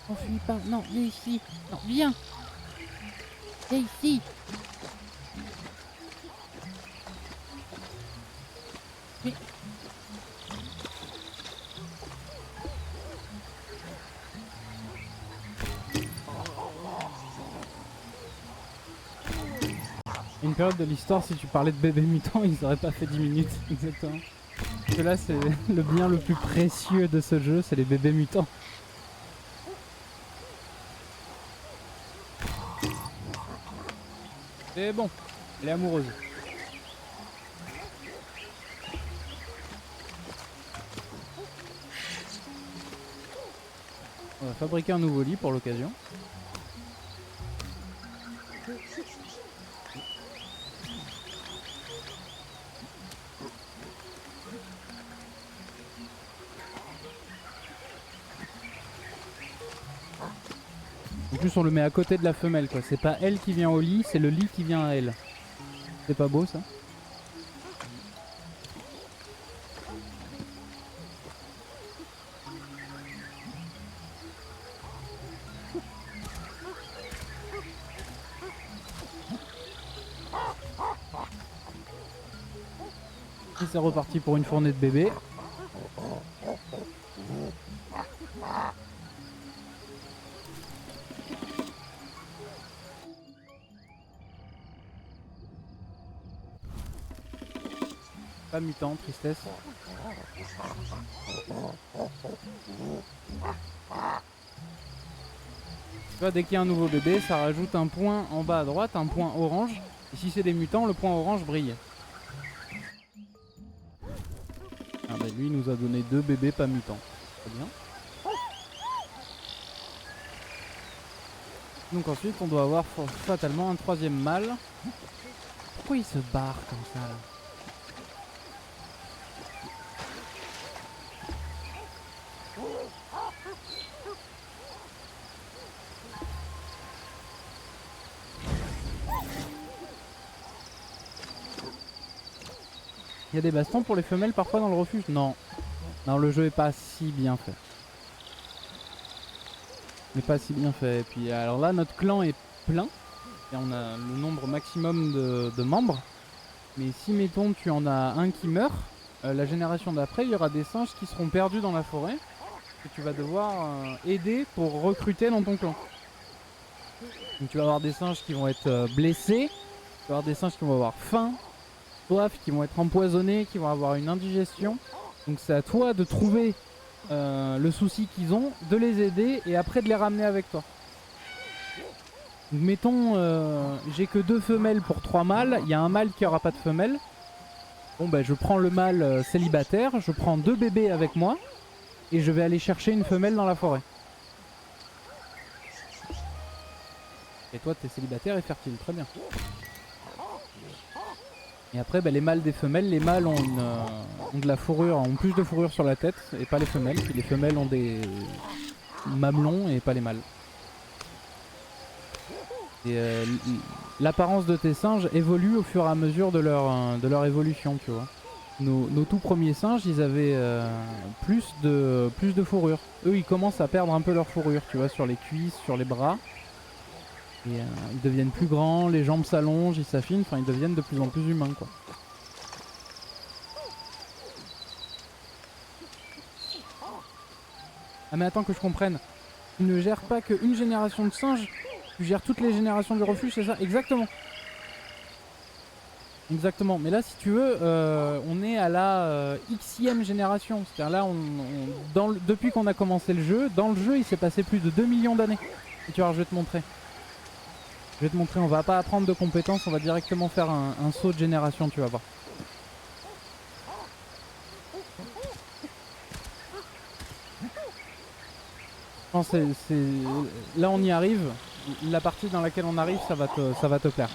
On fuit pas, non, viens ici. Non, viens. Viens ici. Mais... Une période de l'histoire, si tu parlais de bébés mutants, ils auraient pas fait 10 minutes, exactement. Parce que là, c'est le bien le plus précieux de ce jeu, c'est les bébés mutants. C'est bon, elle est amoureuse. On va fabriquer un nouveau lit pour l'occasion. En plus on le met à côté de la femelle quoi, c'est pas elle qui vient au lit, c'est le lit qui vient à elle. C'est pas beau ça? Et c'est reparti pour une fournée de bébés. Pas mutant, tristesse. Tu vois, dès qu'il y a un nouveau bébé, ça rajoute un point en bas à droite, un point orange. Et si c'est des mutants, le point orange brille. Ah bah lui il nous a donné 2 bébés pas mutants. Très bien. Donc ensuite on doit avoir fatalement un 3e mâle. Pourquoi il se barre comme ça là? Il y a des bastons pour les femelles parfois dans le refuge? Non. Non, le jeu est pas si bien fait. Il est pas si bien fait. Et puis alors là, notre clan est plein. Et on a le nombre maximum de membres. Mais si, mettons, tu en as un qui meurt, la génération d'après, il y aura des singes qui seront perdus dans la forêt. Que tu vas devoir aider pour recruter dans ton clan. Donc tu vas avoir des singes qui vont être blessés. Tu vas avoir des singes qui vont avoir faim, soif, qui vont être empoisonnés, qui vont avoir une indigestion. Donc c'est à toi de trouver le souci qu'ils ont, de les aider et après de les ramener avec toi. Donc mettons, j'ai que 2 femelles pour 3 mâles, il y a un mâle qui aura pas de femelle. Bon ben je prends le mâle célibataire, je prends 2 bébés avec moi et je vais aller chercher une femelle dans la forêt. Et toi t'es célibataire et fertile, très bien. Et après ben, les mâles des femelles, les mâles ont de la fourrure, ont plus de fourrure sur la tête et pas les femelles. Puis les femelles ont des mamelons et pas les mâles. Et l'apparence de tes singes évolue au fur et à mesure de leur évolution, tu vois. Nos tout premiers singes, ils avaient plus de fourrure. Eux, ils commencent à perdre un peu leur fourrure, tu vois, sur les cuisses, sur les bras. Et ils deviennent plus grands, les jambes s'allongent, ils s'affinent, enfin ils deviennent de plus en plus humains quoi. Ah mais attends que je comprenne, tu ne gères pas qu'une génération de singes, tu gères toutes les générations du refuge, c'est ça? Exactement. Exactement, mais là si tu veux, on est à la Xème génération, c'est-à-dire là, depuis qu'on a commencé le jeu, dans le jeu il s'est passé plus de 2 millions d'années. Et tu vois, je vais te montrer. Je vais te montrer, on va pas apprendre de compétences, on va directement faire un saut de génération, tu vas voir. Je pense là on y arrive, la partie dans laquelle on arrive ça va te plaire.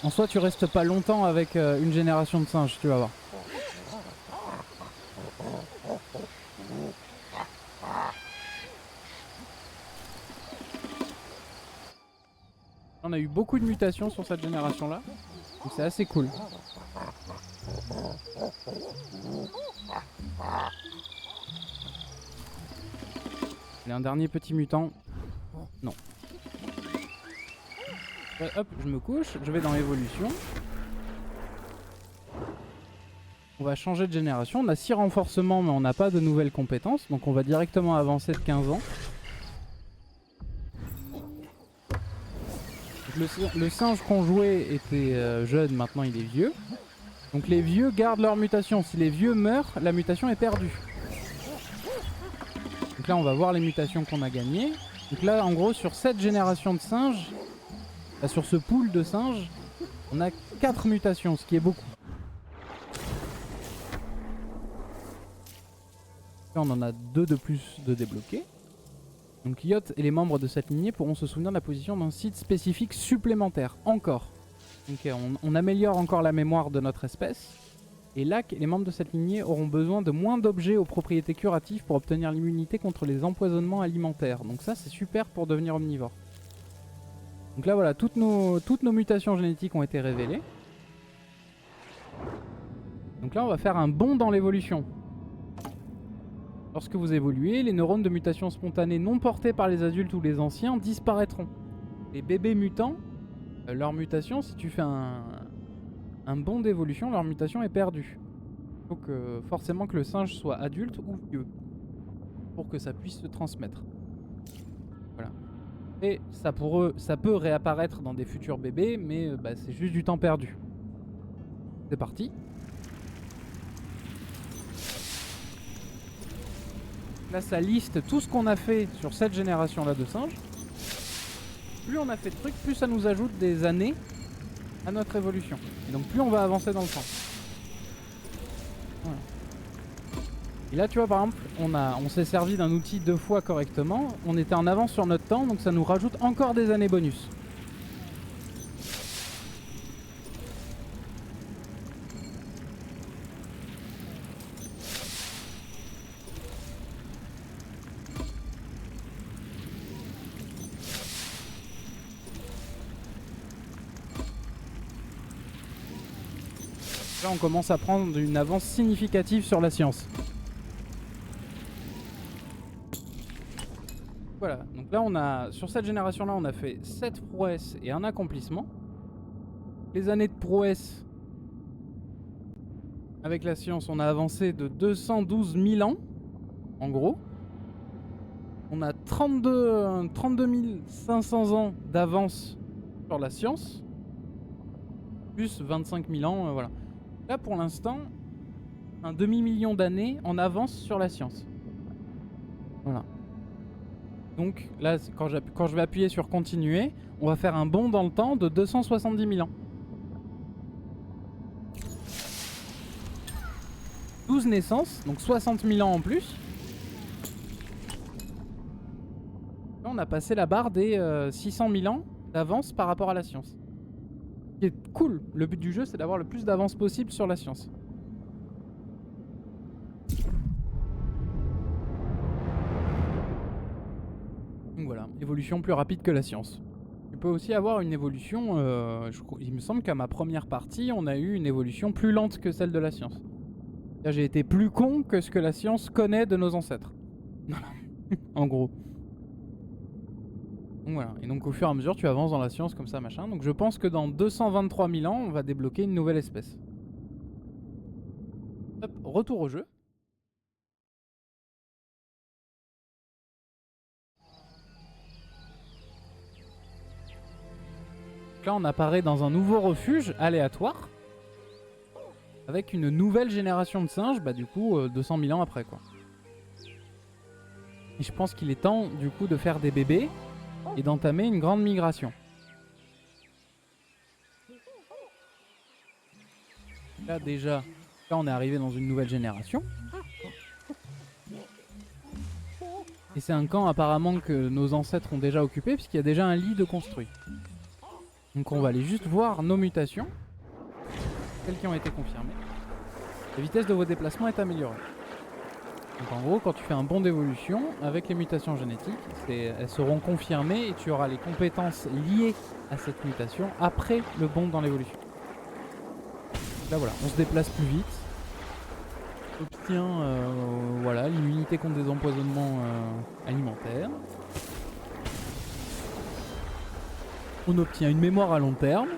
En soi tu restes pas longtemps avec une génération de singes, tu vas voir. On a eu beaucoup de mutations sur cette génération là, donc c'est assez cool. Allez, un dernier petit mutant. Non. Hop, je me couche, je vais dans évolution. On va changer de génération, on a 6 renforcements mais on n'a pas de nouvelles compétences, donc on va directement avancer de 15 ans. Le singe qu'on jouait était jeune, maintenant il est vieux. Donc les vieux gardent leur mutation. Si les vieux meurent, la mutation est perdue. Donc là on va voir les mutations qu'on a gagnées. Donc là en gros sur cette génération de singes, Là, sur ce pool de singes, on a 4 mutations, ce qui est beaucoup. Là, on en a 2 de plus de débloqués. Donc Yacht et les membres de cette lignée pourront se souvenir de la position d'un site spécifique supplémentaire. Encore. Donc on améliore encore la mémoire de notre espèce. Et Lac et les membres de cette lignée auront besoin de moins d'objets aux propriétés curatives pour obtenir l'immunité contre les empoisonnements alimentaires. Donc ça c'est super pour devenir omnivore. Donc là voilà, toutes nos mutations génétiques ont été révélées. Donc là on va faire un bond dans l'évolution. Lorsque vous évoluez, les neurones de mutation spontanée non portés par les adultes ou les anciens disparaîtront. Les bébés mutants, leur mutation, si tu fais un bond d'évolution, leur mutation est perdue. Il faut forcément que le singe soit adulte ou vieux pour que ça puisse se transmettre. Voilà. Et ça peut réapparaître dans des futurs bébés, mais c'est juste du temps perdu. C'est parti. Là, ça liste tout ce qu'on a fait sur cette génération-là de singes. Plus on a fait de trucs, plus ça nous ajoute des années à notre évolution. Et donc plus on va avancer dans le temps. Voilà. Et là, tu vois, par exemple, on s'est servi d'un outil 2 fois correctement. On était en avance sur notre temps, donc ça nous rajoute encore des années bonus. Là, on commence à prendre une avance significative sur la science. Voilà, donc là, sur cette génération-là, on a fait 7 prouesses et un accomplissement. Les années de prouesse, avec la science, on a avancé de 212 000 ans, en gros. On a 32 500 ans d'avance sur la science, plus 25 000 ans, voilà. Là, pour l'instant, un demi-million d'années en avance sur la science. Voilà. Donc là, quand je vais appuyer sur continuer, on va faire un bond dans le temps de 270 000 ans. 12 naissances, donc 60 000 ans en plus. Là, on a passé la barre des 600 000 ans d'avance par rapport à la science. Ce qui est cool. Le but du jeu, c'est d'avoir le plus d'avance possible sur la science. Donc voilà, évolution plus rapide que la science. Tu peux aussi avoir une évolution, il me semble qu'à ma première partie, on a eu une évolution plus lente que celle de la science. Là, j'ai été plus con que ce que la science connaît de nos ancêtres. En gros. Donc voilà, et donc au fur et à mesure tu avances dans la science comme ça machin. Donc je pense que dans 223 000 ans on va débloquer une nouvelle espèce. Hop, retour au jeu. Donc là on apparaît dans un nouveau refuge aléatoire. Avec une nouvelle génération de singes, du coup 200 000 ans après quoi. Et je pense qu'il est temps du coup de faire des bébés et d'entamer une grande migration. Là déjà, là on est arrivé dans une nouvelle génération. Et c'est un camp apparemment que nos ancêtres ont déjà occupé puisqu'il y a déjà un lit de construit. Donc on va aller juste voir nos mutations. Celles qui ont été confirmées. La vitesse de vos déplacements est améliorée. Donc en gros, quand tu fais un bond d'évolution, avec les mutations génétiques, elles seront confirmées et tu auras les compétences liées à cette mutation après le bond dans l'évolution. Là voilà, on se déplace plus vite. On obtient voilà, l'immunité contre des empoisonnements alimentaires. On obtient une mémoire à long terme.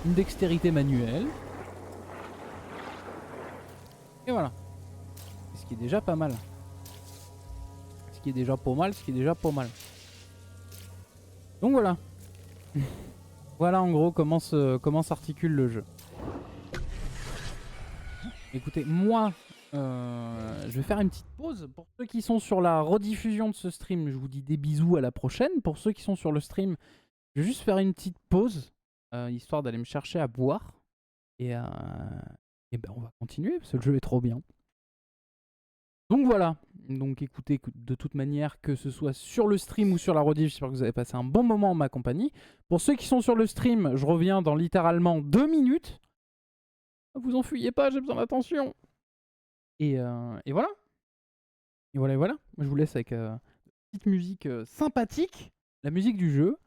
Une dextérité manuelle. Et voilà. Ce qui est déjà pas mal. Ce qui est déjà pas mal, ce qui est déjà pas mal. Donc voilà. Voilà en gros comment s'articule le jeu. Écoutez, moi, je vais faire une petite pause. Pour ceux qui sont sur la rediffusion de ce stream, je vous dis des bisous, à la prochaine. Pour ceux qui sont sur le stream, je vais juste faire une petite pause, histoire d'aller me chercher à boire. Et ben on va continuer, parce que le jeu est trop bien. Donc voilà. Donc écoutez, de toute manière, que ce soit sur le stream ou sur la rediff, j'espère que vous avez passé un bon moment en ma compagnie. Pour ceux qui sont sur le stream, je reviens dans littéralement 2 minutes. Vous enfuyez pas, j'ai besoin d'attention. Et voilà. Et voilà, et voilà. Moi, je vous laisse avec une petite musique sympathique, la musique du jeu.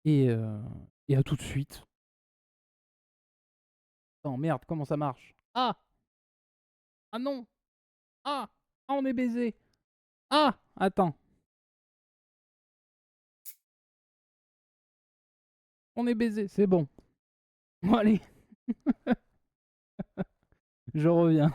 Et à tout de suite. Oh merde, comment ça marche? Ah! Ah non! Ah! Ah, on est baisé! Ah! Attends. On est baisé, c'est bon. Bon, allez. Je reviens.